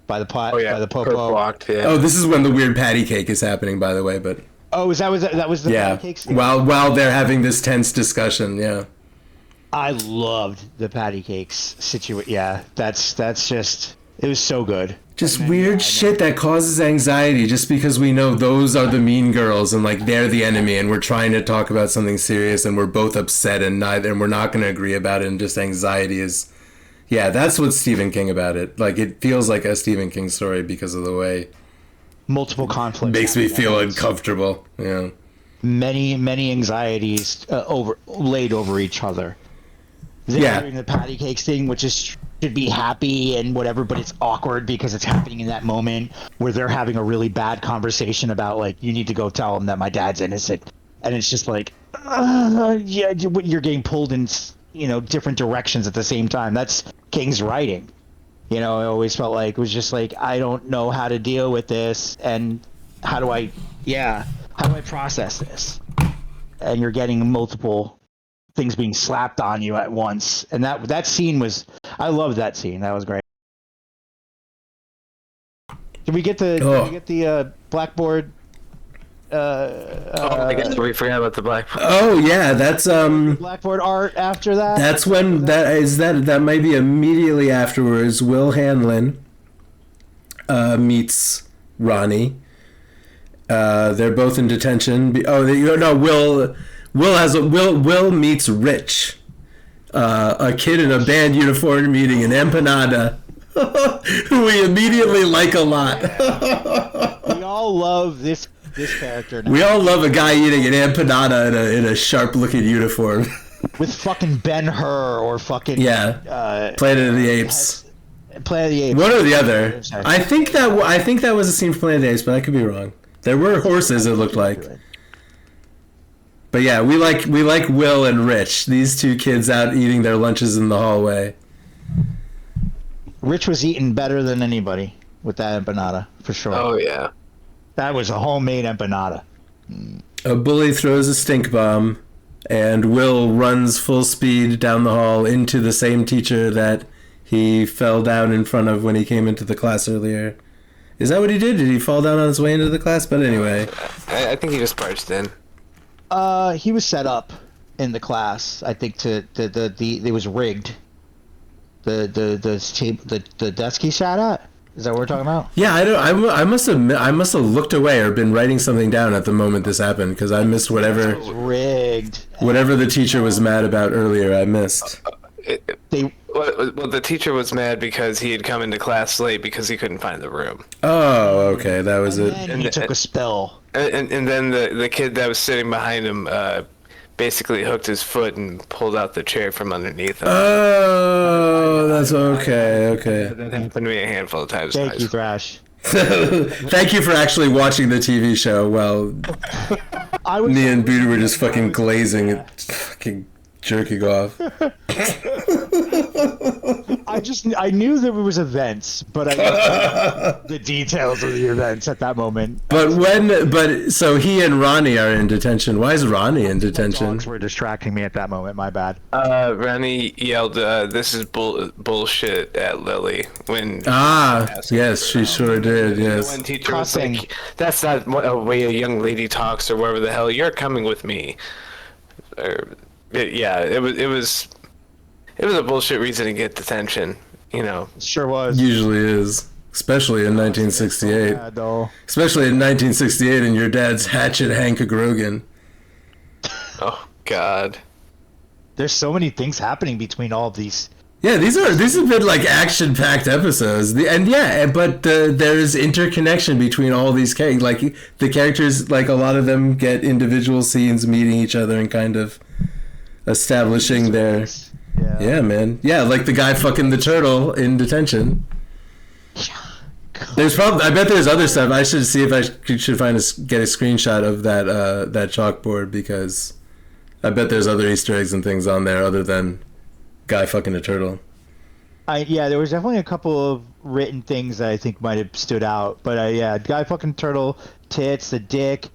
A: by the by the popo.
D: Walked, yeah.
E: Oh, this is when the weird patty cake is happening, by the way. But
A: that was the patty cake scene?
E: While they're having this tense discussion, yeah.
A: I loved the patty cakes situation. Yeah, that's just it was so good.
E: Just weird shit that causes anxiety just because we know those are the mean girls and like they're the enemy and we're trying to talk about something serious and we're both upset and we're not going to agree about it and just anxiety is that's what Stephen King about it. Like it feels like a Stephen King story because of the way
A: multiple conflicts
E: makes me feel uncomfortable. Yeah.
A: Many anxieties laid over each other. They're doing the patty cakes thing, which should be happy and whatever, but it's awkward because it's happening in that moment where they're having a really bad conversation about like, you need to go tell him that my dad's innocent, and it's just like, you're getting pulled in, different directions at the same time. That's King's writing. I always felt like it was just like I don't know how to deal with this, and how do I process this? And you're getting multiple things being slapped on you at once, and that scene was, I loved that scene. That was great. Did we get the blackboard?
D: I guess we forgot about the blackboard.
E: Oh yeah, that's
A: blackboard art after that.
E: That's when that might be immediately afterwards. Will Hanlon meets Ronnie. They're both in detention. Will meets Rich, a kid in a band uniform eating an empanada, who we immediately like a lot.
A: We all love this character now.
E: We all love a guy eating an empanada in a sharp-looking uniform.
A: With fucking Ben-Hur or fucking
E: Planet of the Apes.
A: Planet of the Apes.
E: One or the other. I think that was a scene from Planet of the Apes, but I could be wrong. There were horses, it looked like. But yeah, we like Will and Rich, these two kids out eating their lunches in the hallway.
A: Rich was eating better than anybody with that empanada, for sure.
D: Oh yeah.
A: That was a homemade empanada.
E: A bully throws a stink bomb, and Will runs full speed down the hall into the same teacher that he fell down in front of when he came into the class earlier. Is that what he did? Did he fall down on his way into the class? But anyway.
D: I think he just barged in.
A: He was set up in the class. I think it was rigged. The desk he sat at. Is that what we're talking about?
E: Yeah, I must have looked away or been writing something down at the moment this happened because I missed whatever
A: rigged.
E: Whatever the teacher was mad about earlier, I missed.
D: Well, the teacher was mad because he had come into class late because he couldn't find the room.
E: Oh, okay, that was it.
A: And he took a spill.
D: And then the kid that was sitting behind him basically hooked his foot and pulled out the chair from underneath him.
E: Oh, that's okay.
D: That happened to me a handful of times.
A: Thank you, Thrash.
E: Thank you for actually watching the TV show while me and Buddha were just fucking glazing and fucking jerking off.
A: I knew there was events, but I didn't know the details of the events at that moment.
E: So he and Ronnie are in detention. Why is Ronnie in detention?
A: Dogs were distracting me at that moment. My bad.
D: Ronnie yelled, "This is bullshit" at Lily when.
E: Yes, she sure did. Yes.
D: One teacher was like, "That's not a way a young lady talks," or whatever the hell. You're coming with me. It was a bullshit reason to get detention, you know.
A: Sure was.
E: Usually is, especially in 1968. Especially in 1968, and your dad's Hatchet Hank Grogan.
D: Oh God.
A: There's so many things happening between all of these.
E: Yeah, these have been like action-packed episodes, but there's interconnection between all these characters. Like the characters, like a lot of them get individual scenes meeting each other and kind of establishing their. Yeah, man. Yeah, like the guy fucking the turtle in detention. There's I bet there's other stuff. I should see if I should get a screenshot of that chalkboard, because I bet there's other Easter eggs and things on there other than guy fucking a turtle.
A: There was definitely a couple of written things that I think might have stood out, but guy fucking turtle, tits, the dick.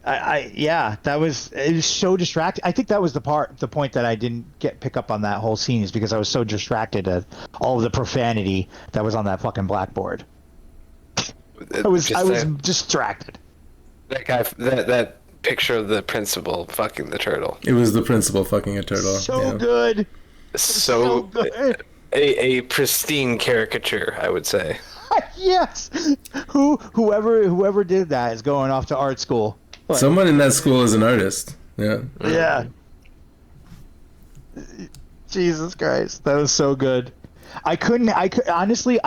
A: It was so distracting. I think that was the point that I didn't pick up on that whole scene, is because I was so distracted at all of the profanity that was on that fucking blackboard. I was distracted.
D: That guy, that picture of the principal fucking the turtle.
E: It was the principal fucking a turtle.
A: So good.
D: So good. A pristine caricature, I would say.
A: Yes. Whoever did that is going off to art school.
E: Someone in that school is an artist. Yeah.
A: Yeah. Jesus Christ, that was so good. I could honestly,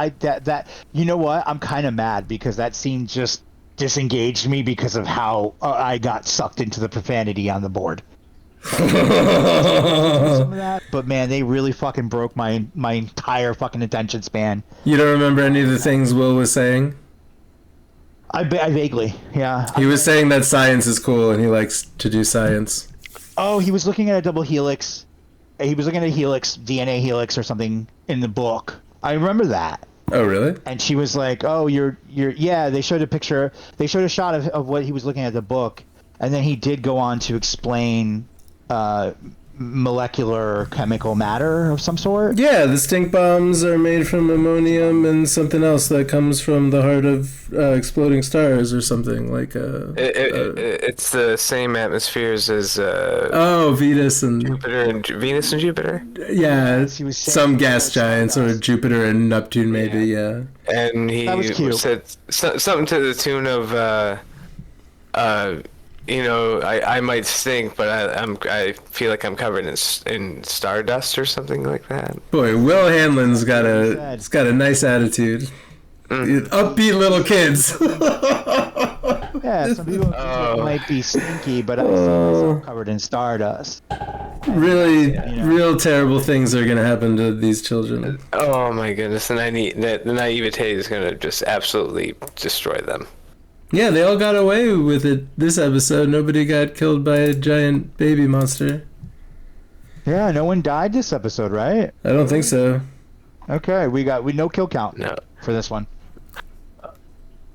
A: you know what? I'm kind of mad because that scene just disengaged me because of how I got sucked into the profanity on the board. Some of that, but man, they really fucking broke my entire fucking attention span.
E: You don't remember any of the things Will was saying?
A: I vaguely, yeah.
E: He was saying that science is cool and he likes to do science.
A: Oh, he was looking at a double helix. He was looking at a helix, DNA helix or something in the book. I remember that.
E: Oh, really?
A: And she was like, "Oh, you're." Yeah, they showed a picture. They showed a shot of what he was looking at the book, and then he did go on to explain molecular chemical matter of some sort.
E: Yeah, the stink bombs are made from ammonium and something else that comes from the heart of exploding stars or something like.
D: It's the same atmospheres as.
E: Venus and
D: Venus and Jupiter.
E: Yeah, some gas giants, or Jupiter and Neptune, maybe. Yeah.
D: And he said something to the tune of. I might stink, but I feel like I'm covered in stardust or something like that.
E: Boy, Will Hanlon's got a nice attitude. Upbeat little kids.
A: Yeah, some people might be stinky, but I see myself covered in stardust.
E: Really, real terrible things are gonna happen to these children.
D: Oh my goodness, the naivete is gonna just absolutely destroy them.
E: Yeah, they all got away with it this episode. Nobody got killed by a giant baby monster.
A: Yeah, no one died this episode, right?
E: I don't think so.
A: Okay, we no kill count for this one.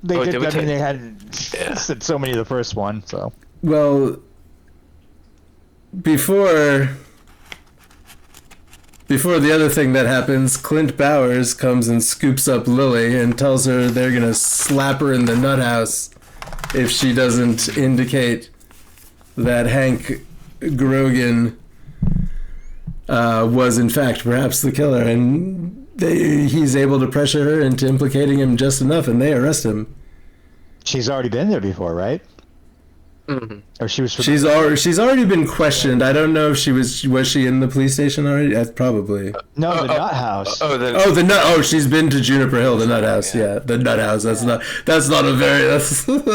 A: They they had said so many of the first one, so.
E: Well, before the other thing that happens, Clint Bowers comes and scoops up Lily and tells her they're gonna slap her in the nut house if she doesn't indicate that Hank Grogan was in fact perhaps the killer, and he's able to pressure her into implicating him just enough, and they arrest him.
A: She's already been there before, right? Or she was.
E: She's already been questioned. I don't know if she was she in the police station already? Probably.
A: No, the Nut House.
E: The Nut. Oh, she's been to Juniper Hill, the Nut House. Yeah, the Nut House. That's not a very that's not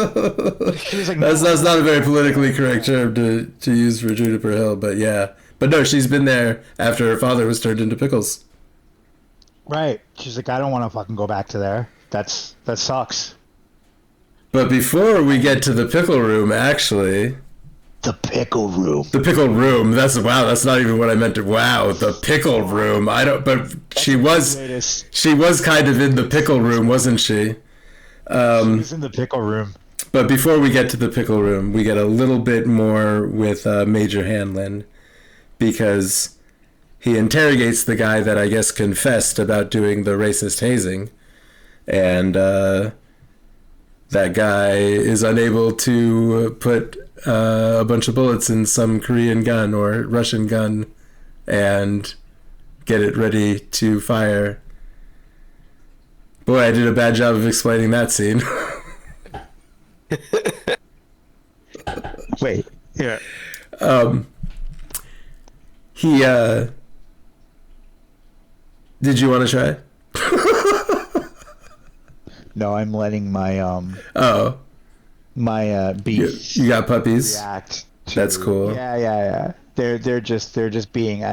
E: a very politically correct term to use for Juniper Hill. But yeah, but no, she's been there after her father was turned into pickles.
A: Right. She's like, I don't want to fucking go back to there. That sucks.
E: But before we get to the pickle room, actually...
A: The pickle room.
E: The pickle room. That's not even what I meant to... Wow, the pickle room. But she was kind of in the pickle room, wasn't she?
A: She was in the pickle room.
E: But before we get to the pickle room, we get a little bit more with Major Hanlon, because he interrogates the guy that I guess confessed about doing the racist hazing, and that guy is unable to put a bunch of bullets in some Korean gun or Russian gun and get it ready to fire. Boy, I did a bad job of explaining that scene.
A: Wait. Yeah.
E: He, did you want to try?
A: No, I'm letting my beef.
E: You got puppies?
A: React.
E: That's cool.
A: Yeah. They're just being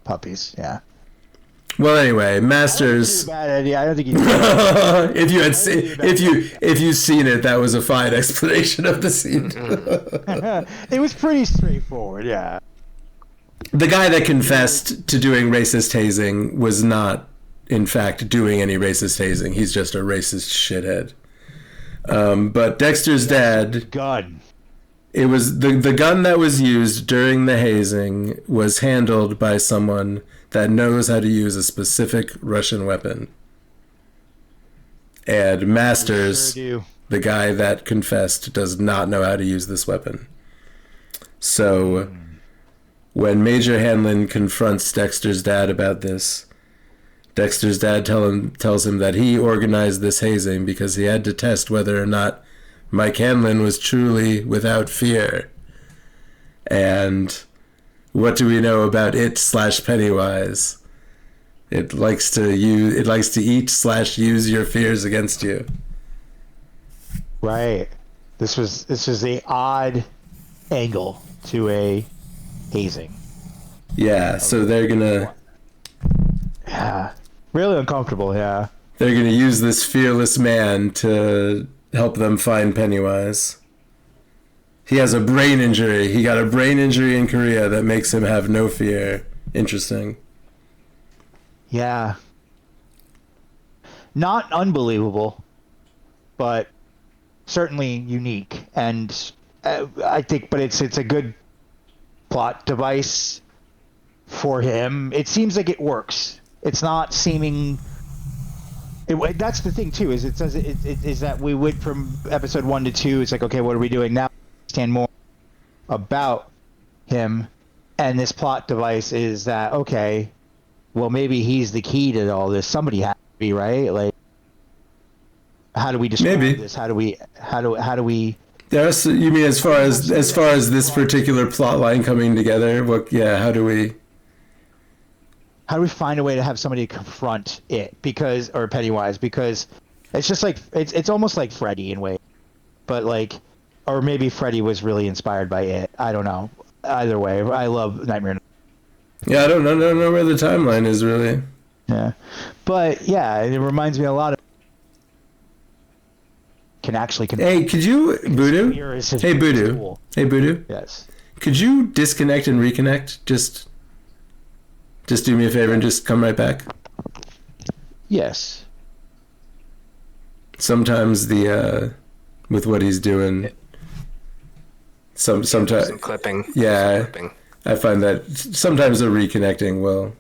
A: puppies. Yeah.
E: Well, anyway, Masters.
A: Bad idea. I don't think you.
E: if you've seen it, that was a fine explanation of the scene.
A: It was pretty straightforward. Yeah.
E: The guy that confessed to doing racist hazing was not, in fact, doing any racist hazing. He's just a racist shithead. But Dexter's dad...
A: Gun.
E: It was the gun that was used during the hazing was handled by someone that knows how to use a specific Russian weapon. And Masters, the guy that confessed, does not know how to use this weapon. So... when Major Hanlon confronts Dexter's dad about this, Dexter's dad tells him that he organized this hazing because he had to test whether or not Mike Hanlon was truly without fear. And what do we know about it/Pennywise? It likes to eat/use your fears against you.
A: Right. This was a odd angle to a hazing.
E: Yeah, so they're gonna...
A: Yeah. Really uncomfortable, yeah.
E: They're gonna use this fearless man to help them find Pennywise. He has a brain injury. He got a brain injury in Korea that makes him have no fear. Interesting.
A: Yeah. Not unbelievable, but certainly unique. And I think, but it's a good plot device for him. It seems like it works. It's not seeming... that's the thing too, is it says is that we went from episode 1 to 2. It's like, okay, what are we doing now? Understand more about him, and this plot device is that, okay, well, maybe he's the key to all this. Somebody has to be, right? Like, how do we describe this? How do we
E: There's, you mean as far as this particular plot line coming together? How do we
A: find a way to have somebody confront it, or Pennywise, because it's just like it's almost like Freddy in a way, but like, or maybe Freddy was really inspired by it. I don't know. Either way, I love Nightmare.
E: Yeah, I don't know where the timeline is really.
A: Yeah, but yeah, it reminds me a lot of.
E: Hey, could you, Voodoo? Hey, Voodoo. Hey, Voodoo.
A: Yes.
E: Could you disconnect and reconnect? Just do me a favor and just come right back.
A: Yes.
E: Sometimes with what he's doing, sometimes
D: some clipping.
E: Yeah, I find that sometimes the reconnecting will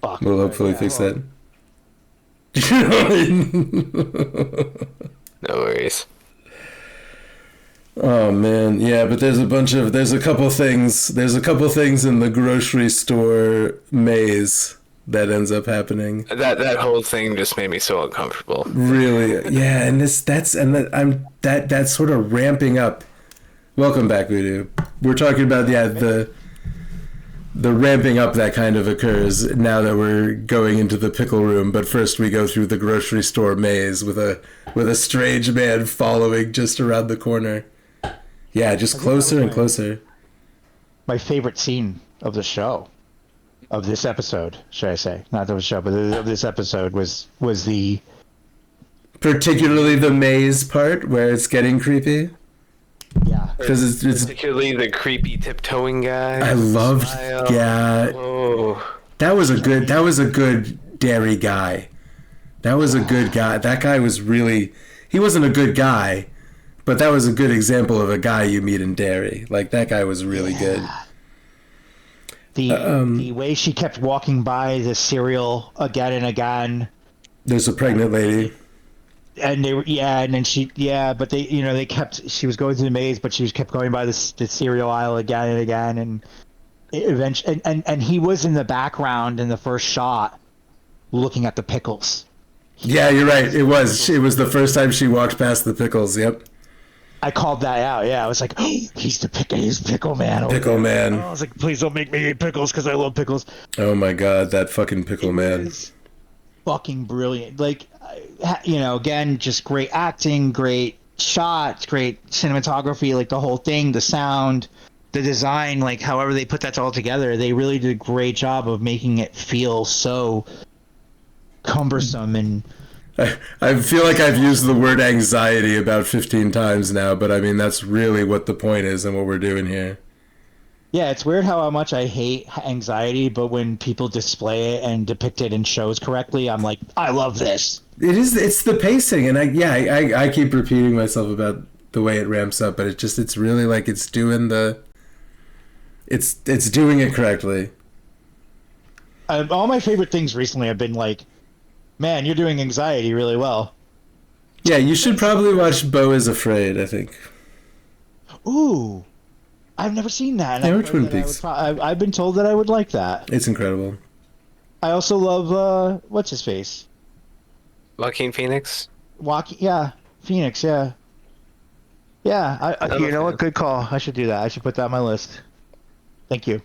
E: hopefully fix that.
D: No worries.
E: Oh man, yeah, but there's a couple things in the grocery store maze that ends up happening.
D: That whole thing just made me so uncomfortable.
E: Really, yeah, and that's sort of ramping up Welcome back, Voodoo. We're talking about the ramping up that kind of occurs now that we're going into the pickle room. But first, we go through the grocery store maze with a strange man following just around the corner. Yeah, just closer and closer.
A: My favorite scene of the show, of this episode, should I say? Not of the show, but of this episode was the
E: particularly the maze part where it's getting creepy.
A: Yeah,
E: because it's
D: particularly the creepy tiptoeing guy.
E: I loved, yeah.
D: Oh.
E: That was a good dairy guy. That was a good guy. That guy was really. He wasn't a good guy, but that was a good example of a guy you meet in dairy. Like that guy was really good.
A: The way she kept walking by the cereal again and again.
E: There's a pregnant lady.
A: And they were, and then but they kept, she was going through the maze, but she kept going by the cereal aisle again and again, and eventually, and he was in the background in the first shot, looking at the pickles.
E: Yeah, you're right. It was the first time she walked past the pickles. Yep.
A: I called that out. Yeah, I was like, oh, he's pickle man.
E: Pickle man.
A: I was like, please don't make me eat pickles because I love pickles.
E: Oh my god, that fucking pickle man.
A: Fucking brilliant. Like, again, just great acting, great shots, great cinematography, like the whole thing, the sound, the design, like however they put that all together, they really did a great job of making it feel so cumbersome. And
E: I feel like I've used the word anxiety about 15 times now, but I mean, that's really what the point is and what we're doing here.
A: Yeah, it's weird how much I hate anxiety, but when people display it and depict it in shows correctly, I'm like, I love this.
E: It's the pacing, and I keep repeating myself about the way it ramps up, but it's really like it's doing it correctly.
A: All my favorite things recently have been like, man, you're doing anxiety really well.
E: Yeah, you should probably watch Beau is Afraid, I think.
A: Ooh. I've never seen that.
E: Yeah, Twin Peaks.
A: I've been told that I would like that.
E: It's incredible.
A: I also love, what's his face?
D: Joaquin Phoenix?
A: Phoenix, yeah. Yeah, you know what? Good call. I should do that. I should put that on my list. Thank you.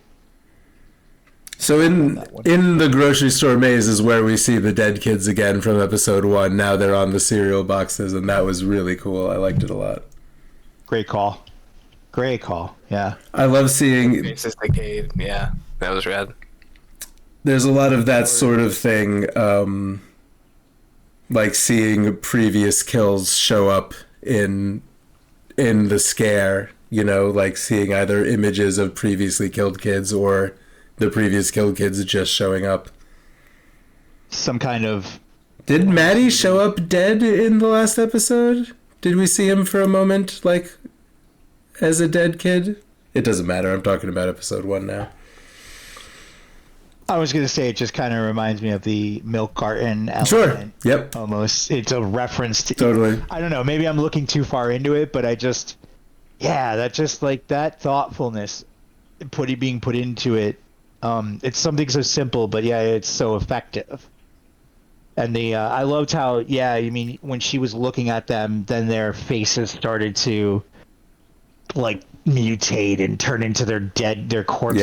E: So in the grocery store maze is where we see the dead kids again from episode 1. Now they're on the cereal boxes, and that was really cool. I liked it a lot.
A: Great call. Yeah.
E: I love seeing
D: Faces Decade. Yeah, that was rad.
E: There's a lot of that sort of thing, like seeing previous kills show up in the scare. Like seeing either images of previously killed kids or the previous killed kids just showing up.
A: Some kind of.
E: Did Maddie show up dead in the last episode? Did we see him for a moment, like, as a dead kid? It doesn't matter. I'm talking about episode 1 now.
A: I was going to say it just kind of reminds me of the milk carton element.
E: Sure. Yep.
A: Almost. It's a reference to.
E: Totally.
A: I don't know. Maybe I'm looking too far into it, but that just like that thoughtfulness being put into it. It's something so simple, but yeah, it's so effective. And I loved how, when she was looking at them, then their faces started to like mutate and turn into their corpse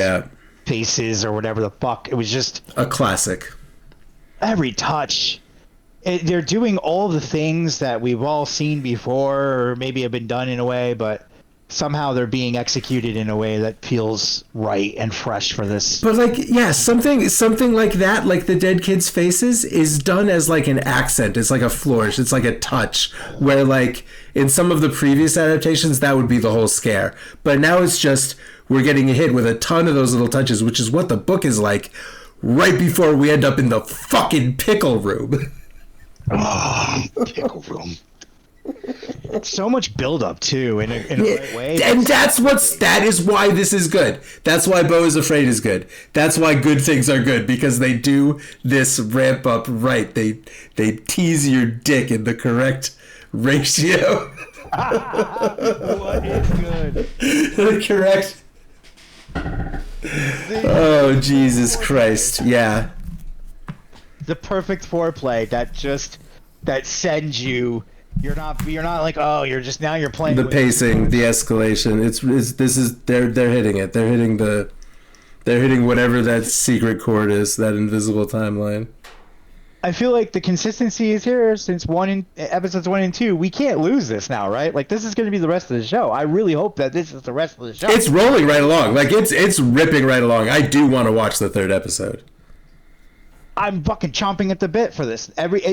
A: faces or whatever the fuck. It was just
E: a classic.
A: Every touch. They're doing all the things that we've all seen before, or maybe have been done in a way, but somehow they're being executed in a way that feels right and fresh for this.
E: But something like that, like the dead kids' faces, is done as like an accent. It's like a flourish. It's like a touch. Where like in some of the previous adaptations, that would be the whole scare. But now it's just we're getting hit with a ton of those little touches, which is what the book is like right before we end up in the fucking pickle room.
A: Oh, pickle room. So much build-up too, in a right way.
E: And that is why this is good. That's why Beau is Afraid is good. That's why good things are good, because they do this ramp up right. They tease your dick in the correct ratio.
A: What is good?
E: The correct. Oh Jesus Christ! Yeah.
A: The perfect foreplay that sends you You're not like, oh, you're playing
E: The
A: with
E: pacing, the escalation. They're hitting it. They're hitting whatever that secret chord is, that invisible timeline.
A: I feel like the consistency is here since episodes 1 and 2. We can't lose this now, right? Like, this is going to be the rest of the show. I really hope that this is the rest of the show.
E: It's rolling right along. Like, it's ripping right along. I do want to watch the 3rd episode.
A: I'm fucking chomping at the bit for this.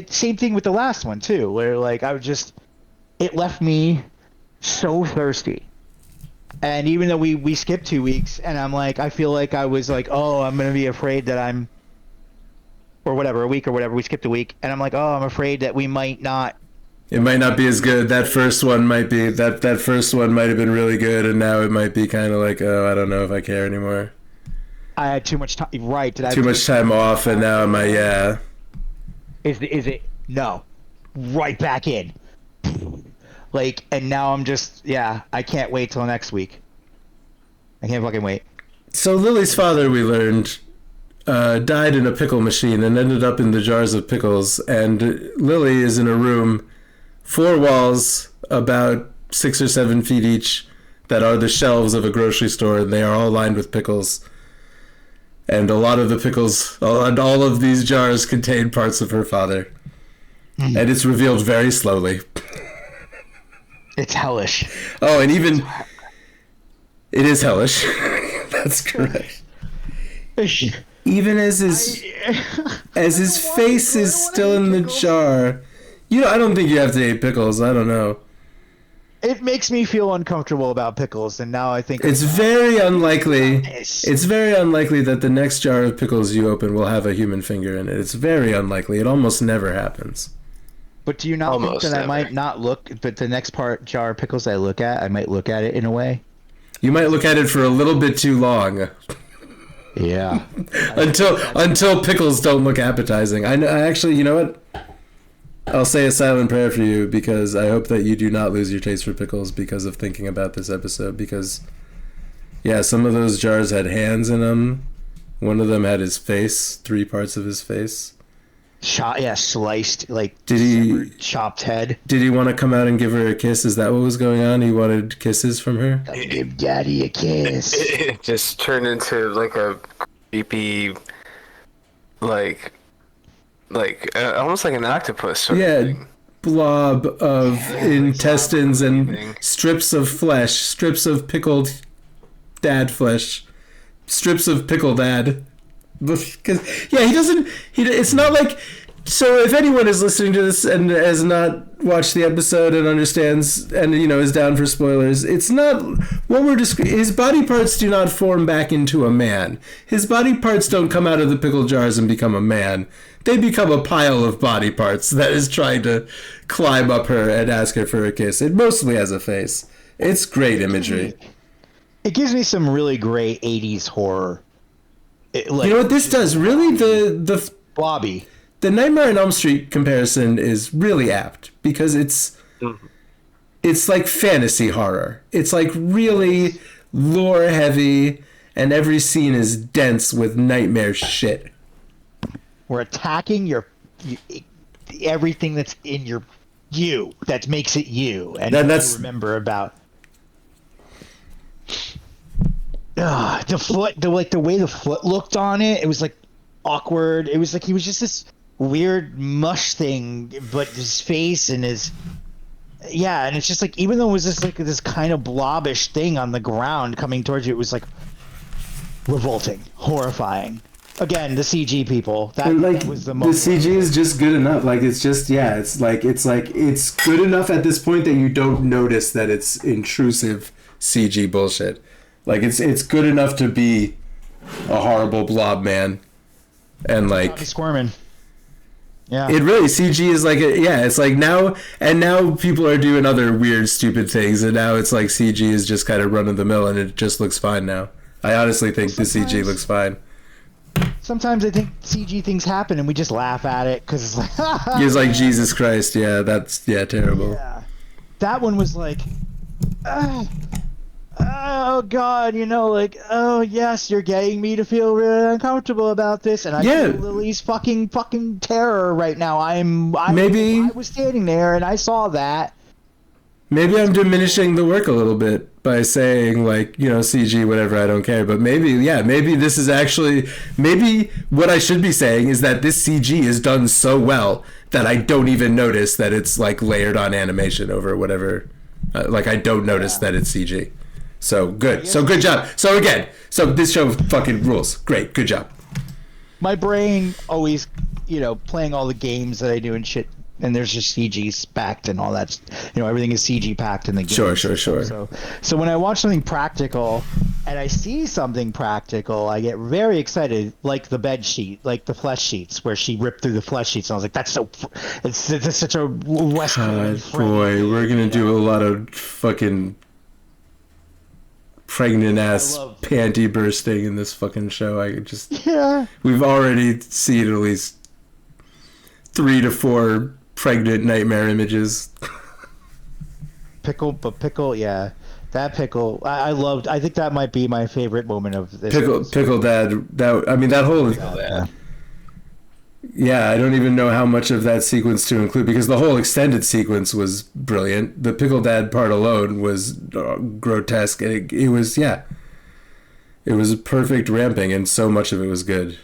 A: Same thing with the last one too, where like it left me so thirsty. And even though we skipped 2 weeks, and I'm like, I feel like I was like, oh, I'm gonna be afraid that or whatever, a week or whatever, we skipped a week, and I'm like, oh, I'm afraid that we might not.
E: It might not be as good. That first one might be that first one might have been really good, and now it might be kind of like, oh, I don't know if I care anymore.
A: I had too much time. Right? Did I
E: too much time off, and now am I? Yeah.
A: Is it? No. Right back in. Like, and now I'm just, I can't wait till next week. I can't fucking wait.
E: So Lily's father, we learned, died in a pickle machine and ended up in the jars of pickles. And Lily is in a room, 4 walls, about 6 or 7 feet each, that are the shelves of a grocery store, and they are all lined with pickles. And a lot of the pickles, and all of these jars contain parts of her father. And it's revealed very slowly.
A: It's hellish.
E: Oh, and even... It is hellish. That's correct. Even as his face is still in the jar. I don't think you have to eat pickles. I don't know.
A: It makes me feel uncomfortable about pickles, and now I think
E: it's very unlikely. It's very unlikely that the next jar of pickles you open will have a human finger in it. It's very unlikely. It almost never happens.
A: But do you not think that I might not look? But the next jar of pickles I look at, I might look at it in a way.
E: You might look at it for a little bit too long.
A: Yeah.
E: until pickles don't look appetizing. I actually, you know what? I'll say a silent prayer for you, because I hope that you do not lose your taste for pickles because of thinking about this episode. Because, some of those jars had hands in them. One of them had his face, 3 parts of his face.
A: Sliced, like chopped head.
E: Did he want to come out and give her a kiss? Is that what was going on? He wanted kisses from her?
A: Give daddy a kiss.
D: It just turned into like a creepy, like almost like an octopus sort of thing.
E: Blob of intestines and strips of flesh, strips of pickled dad flesh, strips of pickled dad. Because it's not like, so if anyone is listening to this and has not watched the episode and understands and is down for spoilers, it's not what we're his body parts do not form back into a man. His body parts don't come out of the pickle jars and become a man. They become a pile of body parts that is trying to climb up her and ask her for a kiss. It mostly has a face. It's great imagery.
A: It gives me some really great 80s horror.
E: You know what this does? Really, the
A: Blobby.
E: The Nightmare on Elm Street comparison is really apt, because it's like fantasy horror. It's like really lore heavy, and every scene is dense with nightmare shit.
A: We're attacking everything that's in you that makes it you, and that's remember about. The foot, the way the foot looked on it, it was like awkward. It was like he was just this weird mush thing, but his face and his, and it's just like, even though it was just like this kind of blobbish thing on the ground coming towards you, it was like revolting, horrifying. Again, the CG people. That was the most.
E: The CG is just good enough. Like, it's just, it's good enough at this point that you don't notice that it's intrusive CG bullshit. Like, it's good enough to be a horrible blob man, and like
A: squirming. Yeah.
E: It really, CG is like it's like now people are doing other weird, stupid things, and now it's like CG is just kind of run of the mill, and it just looks fine now. I honestly think the CG looks fine.
A: Sometimes I think CG things happen and we just laugh at it because it's like,
E: it's like, Jesus Christ, that's terrible.
A: Yeah. That one was like, oh God, like, oh yes, you're getting me to feel really uncomfortable about this, and I feel Lily's fucking terror right now. I was standing there and I saw that.
E: Maybe I'm diminishing the work a little bit by saying, like, CG, whatever, I don't care. But maybe this is actually, maybe what I should be saying is that this CG is done so well that I don't even notice that it's, like, layered on animation over whatever. I don't notice that it's CG. So, good. So, good job. So, this show fucking rules. Great. Good job.
A: My brain always, playing all the games that I do and shit, and there's just CG packed and all that. Everything is CG packed in the game.
E: Sure.
A: So when I watch something practical and I see something practical, I get very excited, like the bed sheet, like the flesh sheets, where she ripped through the flesh sheets. And I was like, it's such a Western.
E: God, boy, we're going to do a lot of fucking pregnant ass panty bursting in this fucking show. We've already seen at least 3 to 4 pregnant nightmare images.
A: Pickle, yeah. That pickle, I loved. I think that might be my favorite moment of this.
E: Pickle Dad. That whole. Yeah, I don't even know how much of that sequence to include because the whole extended sequence was brilliant. The Pickle Dad part alone was grotesque, and it was it was perfect ramping, and so much of it was good.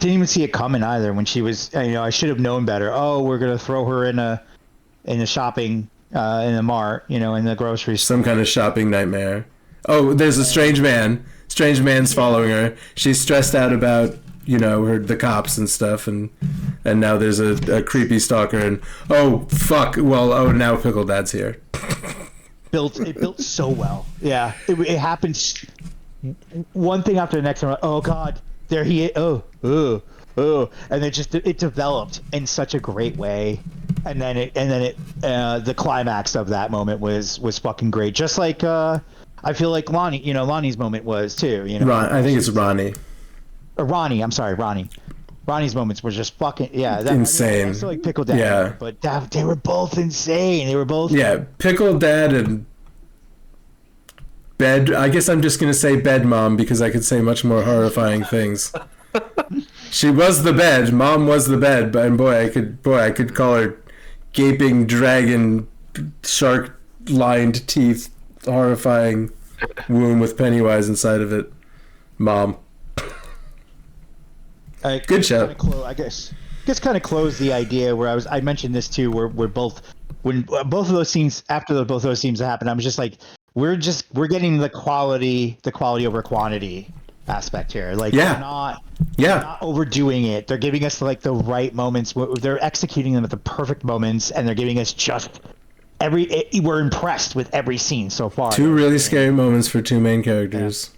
A: Didn't even see it coming either when she was, I should have known better. Oh, we're going to throw her in a shopping, in a mart, in the grocery store.
E: Some kind of shopping nightmare. Oh, there's a strange man. Strange man's following her. She's stressed out about, the cops and stuff. And now there's a creepy stalker and, oh, fuck. Well, now Pickle Dad's here.
A: It built so well. Yeah. It happens one thing after the next one. Oh God. There he is. Oh, and it developed in such a great way, and then the climax of that moment was fucking great. Just like I feel like Lonnie's moment was too.
E: I think it's Ronnie.
A: Or Ronnie. I'm sorry, Ronnie. Ronnie's moments were just fucking
E: insane.
A: I feel like Pickle Dad, but they were both insane. They were both
E: Pickle Dad and Bed. I guess I'm just gonna say Bed Mom because I could say much more horrifying things. She was the bed. Mom was the bed, but I could call her gaping dragon, shark-lined teeth, horrifying womb with Pennywise inside of it. Mom. Good show.
A: I guess kind of close the idea where I mentioned this too, where both of those scenes after both of those scenes happened, I was just like. We're getting the quality over quantity aspect here. Like they're not overdoing it. They're giving us like the right moments. They're executing them at the perfect moments, and they're giving us just we're impressed with every scene so far.
E: 2 really scary moments for 2 main characters.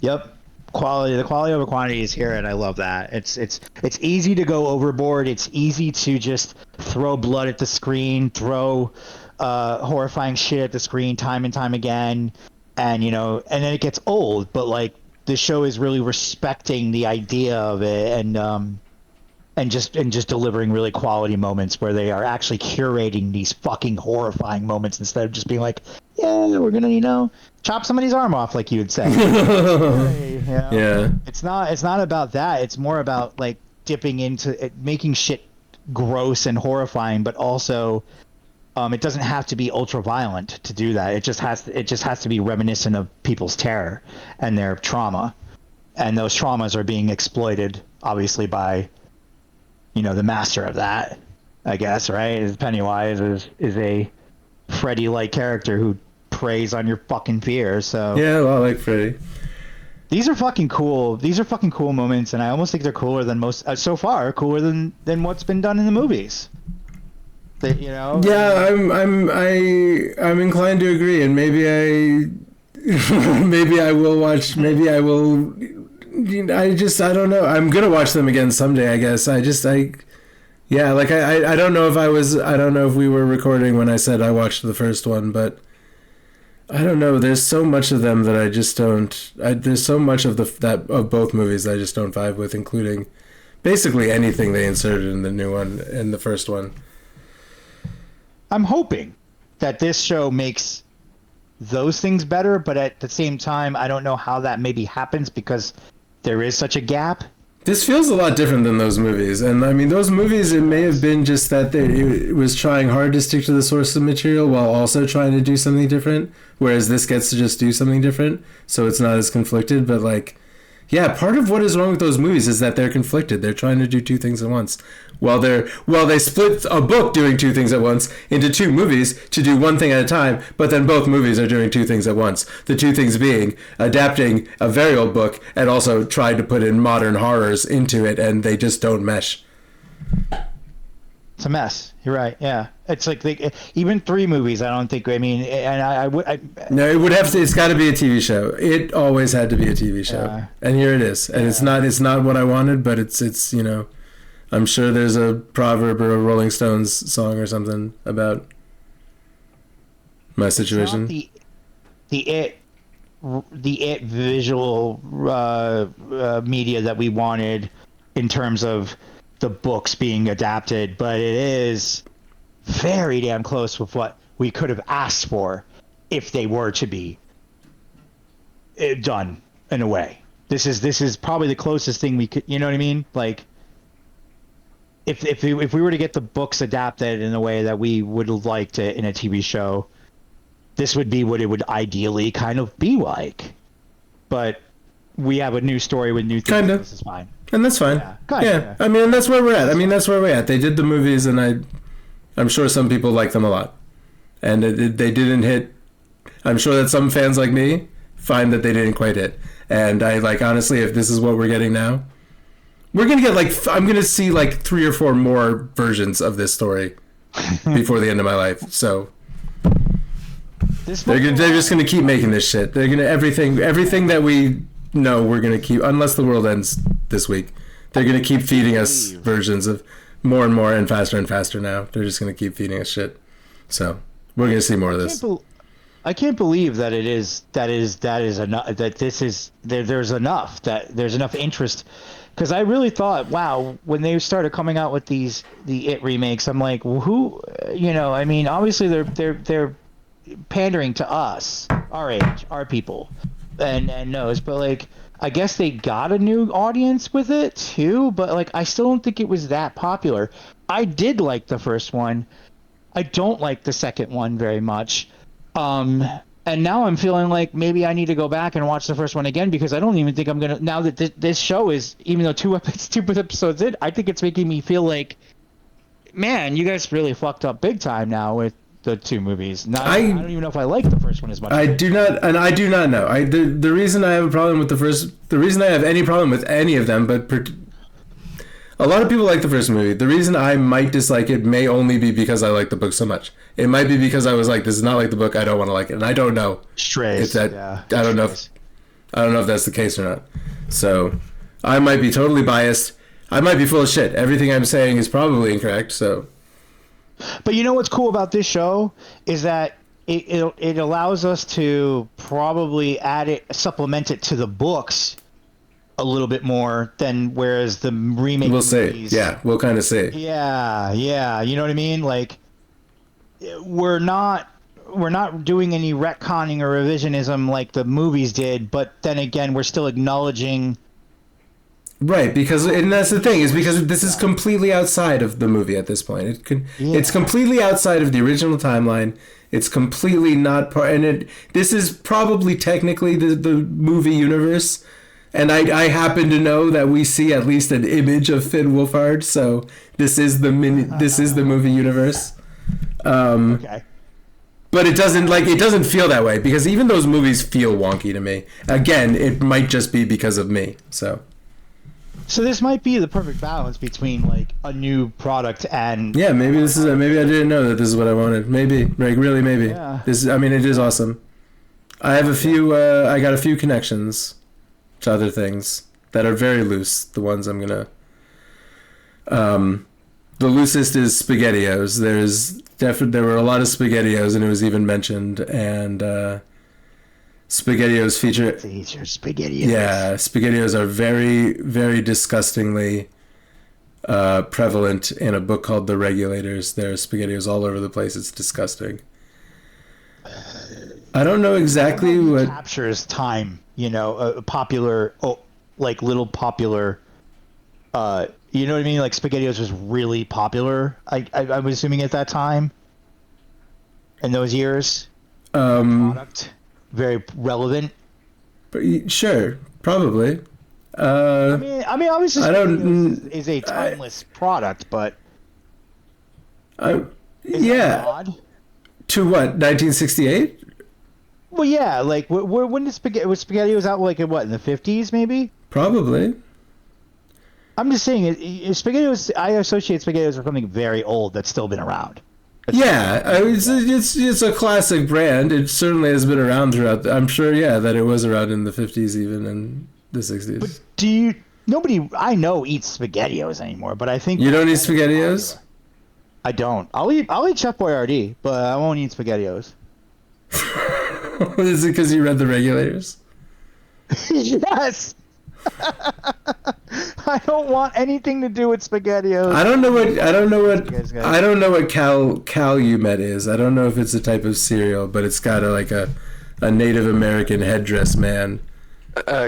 A: Yeah. Yep. The quality over quantity is here, and I love that. It's easy to go overboard. It's easy to just throw blood at the screen, throw horrifying shit at the screen time and time again, and and then it gets old. But like this show is really respecting the idea of it, and just delivering really quality moments where they are actually curating these fucking horrifying moments instead of just being like, yeah, we're gonna chop somebody's arm off like you would say.
E: Yeah.
A: It's not about that. It's more about like dipping into it, making shit gross and horrifying, but also. It doesn't have to be ultra violent to do that. It just has to be reminiscent of people's terror and their trauma, and those traumas are being exploited, obviously by, the master of that, I guess, right? Pennywise is a Freddy-like character who preys on your fucking fears. So
E: yeah, well, I like Freddy.
A: These are fucking cool. These are fucking cool moments, and I almost think they're cooler than most so far. Cooler than what's been done in the movies.
E: Yeah, I'm inclined to agree, and maybe I will watch. Maybe I will. I don't know. I'm gonna watch them again someday, I guess. I don't know if I don't know if we were recording when I said I watched the first one, but I don't know. There's so much of them that I just don't. There's so much of of both movies I just don't vibe with, including basically anything they inserted in the new one, in the first one.
A: I'm hoping that this show makes those things better, but at the same time, I don't know how that maybe happens because there is such a gap.
E: This feels a lot different than those movies. And I mean, those movies, it may have been just that it was trying hard to stick to the source of material while also trying to do something different. Whereas this gets to just do something different. So it's not as conflicted. But like, yeah, part of what is wrong with those movies is that they're conflicted. They're trying to do two things at once. Well, they split a book doing two things at once into two movies to do one thing at a time, but then both movies are doing two things at once. The two things being adapting a very old book and also trying to put in modern horrors into it, and they just don't mesh.
A: It's a mess. You're right. Yeah, it's like even 3 movies. I don't think. I mean, and I would.
E: No, it would have to. It's got to be a TV show. It always had to be a TV show, and here it is. And it's not what I wanted, but it's you know. I'm sure there's a proverb or a Rolling Stones song or something about my situation.
A: It's not the it visual media that we wanted in terms of the books being adapted, but it is very damn close with what we could have asked for if they were to be done in a way. This is probably the closest thing we could. You know what I mean? Like. If we were to get the books adapted in a way that we would like to in a TV show, this would be what it would ideally kind of be like. But we have a new story with new things.
E: Kind of.
A: This is fine.
E: And that's fine. Yeah. I mean, that's where we're at. They did the movies, and I'm sure some people like them a lot. And they didn't hit. I'm sure that some fans like me find that they didn't quite hit. And I honestly, if this is what we're getting now, we're going to get I'm going to see 3 or 4 more versions of this story before the end of my life. So they're just going to keep making this shit. They're going to everything that we know we're going to keep, unless the world ends this week. They're going to keep feeding us versions of more and more and faster now. They're just going to keep feeding us shit. So we're going to see more of this.
A: I can't believe that there's enough interest. Because I really thought, wow, when they started coming out with the It remakes, I'm like, well, who, I mean, obviously they're pandering to us, our age, our people, and knows, but I guess they got a new audience with it too, but I still don't think it was that popular. I did like the first one. I don't like the second one very much. And now I'm feeling like maybe I need to go back and watch the first one again, because I don't even think I'm going to, now that this show is, even though 2 episodes in, I think it's making me feel like, man, you guys really fucked up big time now with the 2 movies. Now, I don't even know if I like the first one as much.
E: I do not know. The reason I have a problem with the reason I have any problem with any of them, but a lot of people like the first movie. The reason I might dislike it may only be because I like the book so much. It might be because I was like, this is not like the book, I don't want to like it. And I don't know.
A: Strays.
E: I don't know if that's the case or not. So I might be totally biased. I might be full of shit. Everything I'm saying is probably incorrect, so.
A: But you know what's cool about this show is that it allows us to probably supplement it to the books a little bit more than whereas the remake movies,
E: we'll kind of see.
A: Yeah, you know what I mean? We're not doing any retconning or revisionism like the movies did, but then again, we're still acknowledging.
E: Right, and that's the thing, is because this is completely outside of the movie at this point. It's completely outside of the original timeline. It's completely not part, and this is probably technically the movie universe. And I happen to know that we see at least an image of Finn Wolfhard, so this is the movie universe.
A: Okay.
E: But it doesn't feel that way, because even those movies feel wonky to me. Again, it might just be because of me. So
A: this might be the perfect balance between a new product and
E: maybe maybe I didn't know that this is what I wanted. Maybe really maybe.
A: Yeah.
E: It is awesome. I got a few connections to other things that are very loose. The ones I'm gonna the loosest is SpaghettiOs. There were a lot of SpaghettiOs, and it was even mentioned, and SpaghettiOs feature
A: SpaghettiOs.
E: Yeah, SpaghettiOs are very, very disgustingly prevalent in a book called The Regulators. There are SpaghettiOs all over the place. It's disgusting. I don't know exactly what
A: captures time. You know, a popular, like little popular. You know what I mean? Like SpaghettiOs was really popular. I'm assuming at that time. In those years. Product, very relevant.
E: But sure, probably.
A: I mean, obviously,
E: I don't.
A: is a timeless product, but
E: yeah.
A: odd?
E: To what? 1968?
A: Well, yeah. Like, when did spaghetti was out? Like, in what, in the 50s, maybe?
E: Probably.
A: I'm just saying, SpaghettiOs. I associate SpaghettiOs with something very old that's still been around.
E: It's a classic brand. It certainly has been around throughout. I'm sure, yeah, that it was around in the 50s, even in the 60s.
A: But nobody I know eats SpaghettiOs anymore. But I think
E: you don't eat SpaghettiOs.
A: I don't. I'll eat Chef Boyardee, but I won't eat SpaghettiOs.
E: Is it because you read the regulators?
A: Yes. I don't want anything to do with SpaghettiOs.
E: I don't know what calumet is. I don't know if it's a type of cereal, but it's got a Native American headdress man.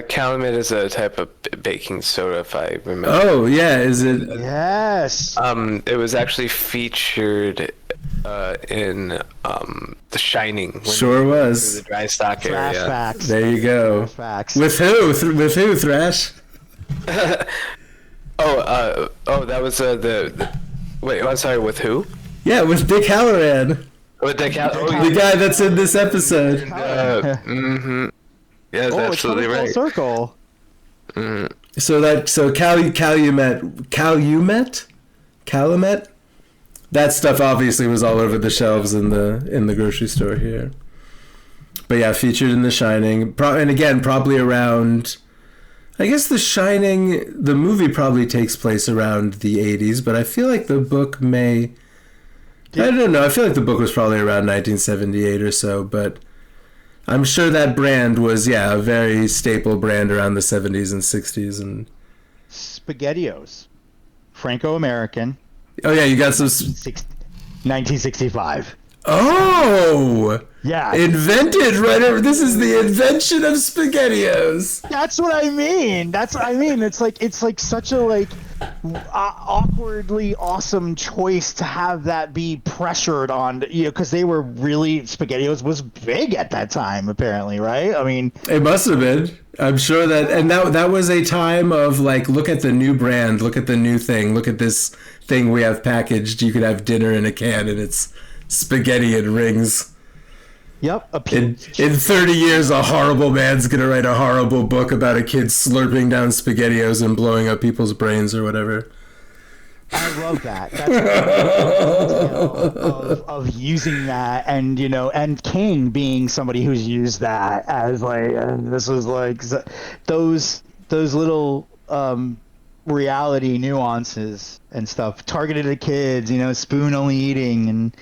D: Calumet is a type of baking soda, if I remember.
E: Oh yeah, is it?
A: Yes.
D: It was actually featured in The Shining.
E: Sure was.
D: The dry stock
A: Thrash
D: area.
A: facts.
E: There you go.
A: Thrash facts.
E: With who? With who? Thrash.
D: That was the. Wait, I'm sorry. With who?
E: Yeah, with Dick Halloran.
D: With Dick
E: The guy that's in this episode.
D: Mm-hmm. Yeah, that's absolutely
A: it's
D: right.
A: Full circle.
E: So calumet. That stuff obviously was all over the shelves in the grocery store here. But yeah, featured in The Shining, and again probably around. I guess The Shining, the movie probably takes place around the 80s, but I feel like the book may. I don't know. I feel like the book was probably around 1978 or so, but I'm sure that brand was, a very staple brand around the 70s and 60s. And
A: SpaghettiOs. Franco-American.
E: oh, yeah, you got some.
A: 1965.
E: Oh!
A: Yeah.
E: Invented right over. This is the invention of SpaghettiOs.
A: That's what I mean. It's like such a awkwardly awesome choice to have that be pressured on, because they were really, SpaghettiOs was big at that time, apparently, right? I mean,
E: it must have been. I'm sure that was a time of look at the new brand, look at the new thing, look at this thing we have packaged. You could have dinner in a can, and it's spaghetti and rings.
A: Yep.
E: In 30 years, a horrible man's gonna write a horrible book about a kid slurping down SpaghettiOs and blowing up people's brains or whatever.
A: I love that. That's of using that, and and King being somebody who's used that as and this was those little reality nuances and stuff targeted at kids. Spoon only eating and.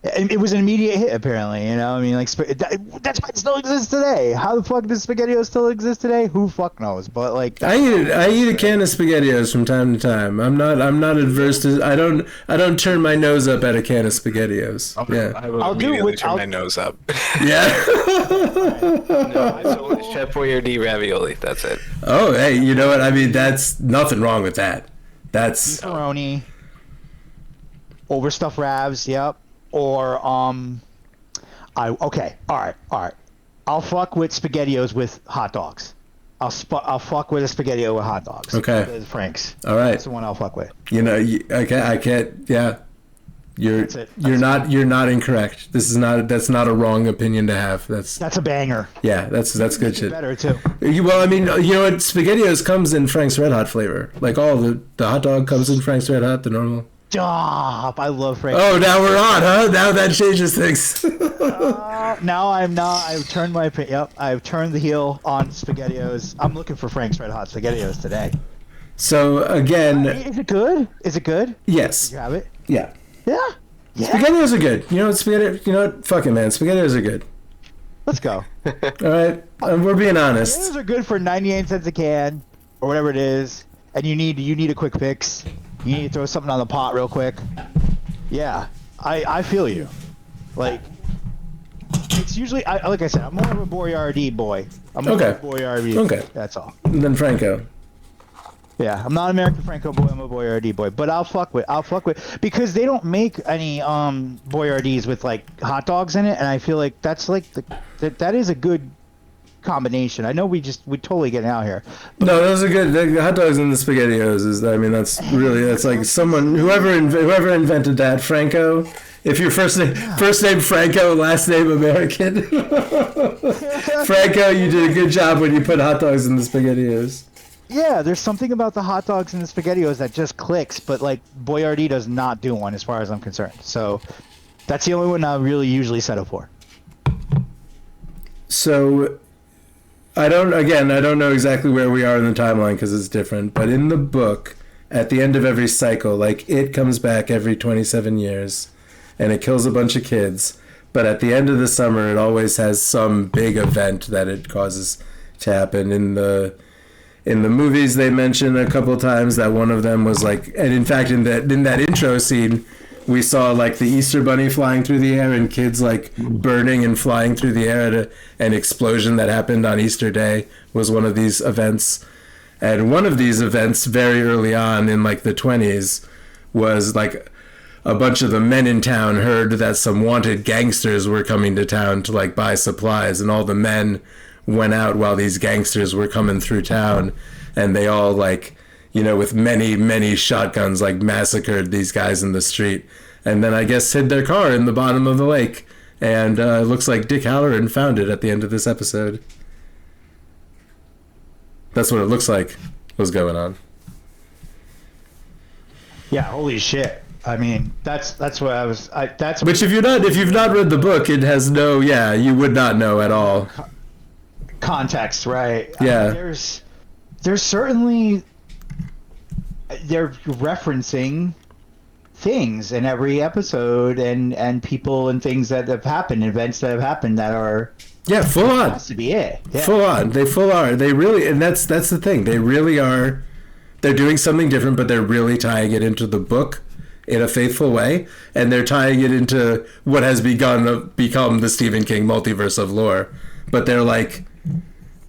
A: It was an immediate hit, apparently. I mean, that's why it still exists today. How the fuck does SpaghettiOs still exist today? Who fuck knows? But
E: I eat a can of SpaghettiOs from time to time. I'm not adverse to. I don't turn my nose up at a can of SpaghettiOs.
D: I'll immediately turn my nose up.
E: Yeah.
D: No, it's only Chef Boyardee ravioli. That's it.
E: Oh, hey, you know what? I mean, that's nothing wrong with that. That's
A: pepperoni, overstuffed ravs. Yep. Or all right. I'll fuck with SpaghettiOs with hot dogs. I'll fuck with a SpaghettiO with hot dogs.
E: Okay.
A: Frank's.
E: All right.
A: That's the one I'll fuck with.
E: Okay, I can't. Yeah. You're not incorrect. That's not a wrong opinion to have. That's
A: a banger.
E: Yeah, that's good shit.
A: Better too.
E: Well, I mean, you know what? SpaghettiOs comes in Frank's Red Hot flavor. Like all the hot dog comes in Frank's Red Hot, the normal.
A: Stop! I love Frank.
E: Oh, now we're on, huh? Now that changes things.
A: Now I'm not. I've turned I've turned the heel on SpaghettiOs. I'm looking for Frank's Red Hot SpaghettiOs today.
E: So again,
A: is it good? Is it good?
E: Yes.
A: Did you have it?
E: Yeah.
A: Yeah.
E: SpaghettiOs are good. You know what? You know what? Fuck it, man. SpaghettiOs are good.
A: Let's go.
E: All right. We're being honest.
A: SpaghettiOs are good for 98 cents a can, or whatever it is, and you need a quick fix. You need to throw something on the pot real quick. Yeah, I feel you. it's usually like I said, I'm more of a Boyardee boy. I'm more
E: Okay.
A: of a Boyardee.
E: Okay.
A: That's all.
E: Then Franco.
A: Yeah, I'm not an American Franco boy. I'm a Boyardee boy. But I'll fuck with because they don't make any Boyardees with like hot dogs in it, and I feel like that's like that is a good combination. I know we totally getting out here.
E: No, those are good. The hot dogs and the SpaghettiOs that's like whoever invented that, Franco. If your first name Franco, last name American, Franco, you did a good job when you put hot dogs in the SpaghettiOs.
A: Yeah, there's something about the hot dogs and the SpaghettiOs that just clicks, but like Boyardee does not do one as far as I'm concerned. So that's the only one I really usually settle for.
E: So I don't know exactly where we are in the timeline because it's different, but in the book, at the end of every cycle, like it comes back every 27 years and it kills a bunch of kids, but at the end of the summer it always has some big event that it causes to happen. In the movies they mention a couple times that one of them was like, and in fact in that intro scene we saw like the Easter Bunny flying through the air and kids like burning and flying through the air at an explosion that happened on Easter Day was one of these events. And one of these events very early on in like the 20s was like a bunch of the men in town heard that some wanted gangsters were coming to town to like buy supplies, and all the men went out while these gangsters were coming through town, and they all like, you know, with many shotguns like massacred these guys in the street, and then I guess hid their car in the bottom of the lake, and it looks like Dick Halloran found it at the end of this episode. That's what it looks like was going on.
A: Yeah, holy shit. I mean, that's what I was. That's
E: which if you've not read the book, it has no. Yeah, you would not know at all.
A: Context, right?
E: Yeah.
A: There's certainly they're referencing things in every episode and people and things that have happened, events that have happened that are.
E: Yeah, full on.
A: Has to be it. Yeah.
E: Full on. They full are. They really, and that's the thing. They really are. They're doing something different, but they're really tying it into the book in a faithful way, and they're tying it into what has become the Stephen King multiverse of lore. But they're like,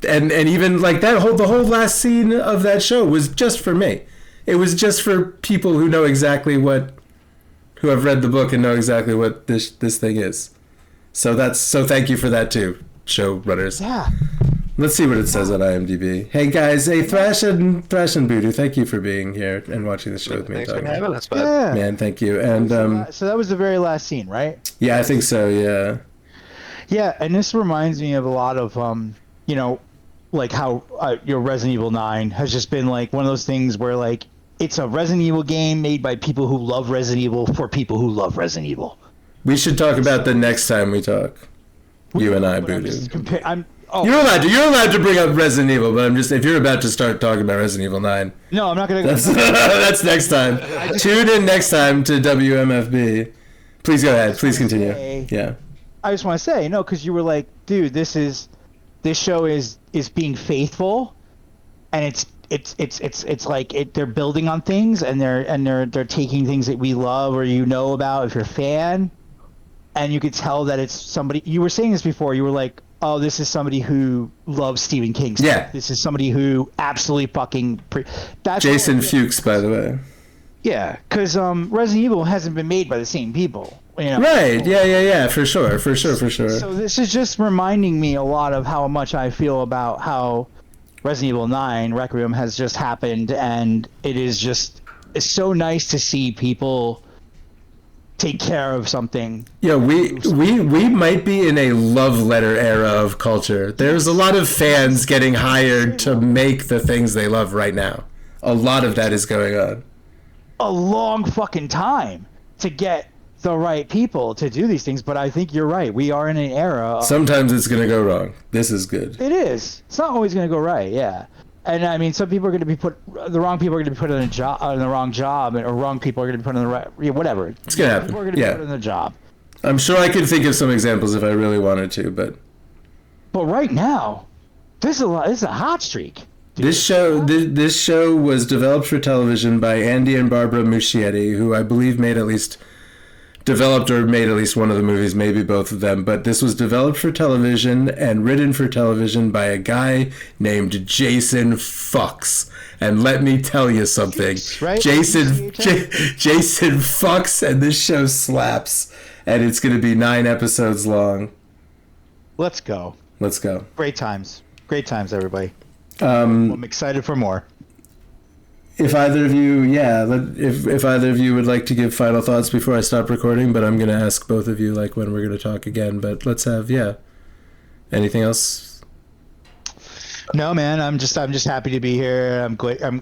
E: and even like the whole last scene of that show was just for me. It was just for people who know exactly who have read the book and know exactly what this thing is. So thank you for that too, showrunners.
A: Yeah.
E: Let's see what it says on IMDb. Hey guys, Thrash and Voodoo, thank you for being here and watching the show with me.
D: Thanks for having us, bud.
A: Yeah.
E: Man, thank you. And
A: so that was the very last scene, right?
E: Yeah, I think so. Yeah.
A: Yeah, and this reminds me of a lot of you know, like how your Resident Evil 9 has just been like one of those things where like it's a Resident Evil game made by people who love Resident Evil for people who love Resident Evil.
E: We should talk about the next time we talk. You and I, Voodoo. You're allowed to bring up Resident Evil, but if you're about to start talking about Resident Evil 9.
A: No, I'm not going to.
E: That's next time. Tune in next time to WMFB. Please go ahead. Please continue. Yeah.
A: I just want to say, no, because you were like, dude, this show is being faithful, and it's like they're building on things, and they're taking things that we love or you know about if you're a fan, and you could tell that it's somebody. You were saying this before. You were like, oh, this is somebody who loves Stephen King stuff.
E: Yeah.
A: This is somebody who absolutely fucking. That's
E: Jason Fuchs, by the way.
A: Yeah, because Resident Evil hasn't been made by the same people. You know?
E: Right. Yeah. For sure.
A: So this is just reminding me a lot of how much I feel about how Resident Evil 9 Requiem has just happened, and it's so nice to see people take care of something.
E: Yeah, we might be in a love letter era of culture. There's a lot of fans getting hired to make the things they love right now. A lot of that is going on.
A: A long fucking time to get the right people to do these things, but I think you're right. We are in an era.
E: Sometimes it's going to go wrong. This is good.
A: It is. It's not always going to go right, yeah. And I mean, some people are going to be the wrong people are going to be put in the wrong job, or wrong people are going to be put in the right, whatever.
E: It's going to happen.
A: People are going to be put in the job.
E: I'm sure I could think of some examples if I really wanted to, but
A: right now, this is a hot streak. Dude.
E: This show was developed for television by Andy and Barbara Muschietti, who I believe made at least developed or made at least one of the movies, maybe both of them. But this was developed for television and written for television by a guy named Jason Fuchs. And let me tell you something,
A: right?
E: Jason Fuchs, and this show slaps. And it's going to be 9 episodes long.
A: Let's go.
E: Let's go.
A: Great times, everybody. I'm excited for more.
E: If either of you, if either of you would like to give final thoughts before I stop recording, but I'm going to ask both of you like when we're going to talk again. But let's have, anything else?
A: No, man. I'm just happy to be here.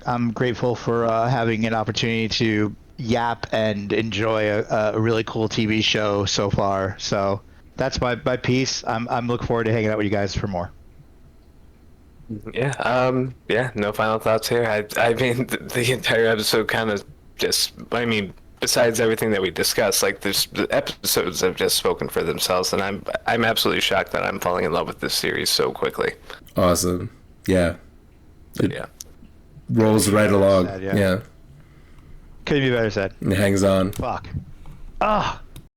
A: I'm grateful for having an opportunity to yap and enjoy a really cool TV show so far. So that's my piece. I'm looking forward to hanging out with you guys for more.
D: Yeah, no final thoughts here. I mean, the entire episode kind of just, besides everything that we discussed, like the episodes have just spoken for themselves, and I'm absolutely shocked that I'm falling in love with this series so quickly.
E: Awesome. Yeah. Rolls right along.
A: Couldn't be better said.
E: It hangs on.
A: Fuck. Ah.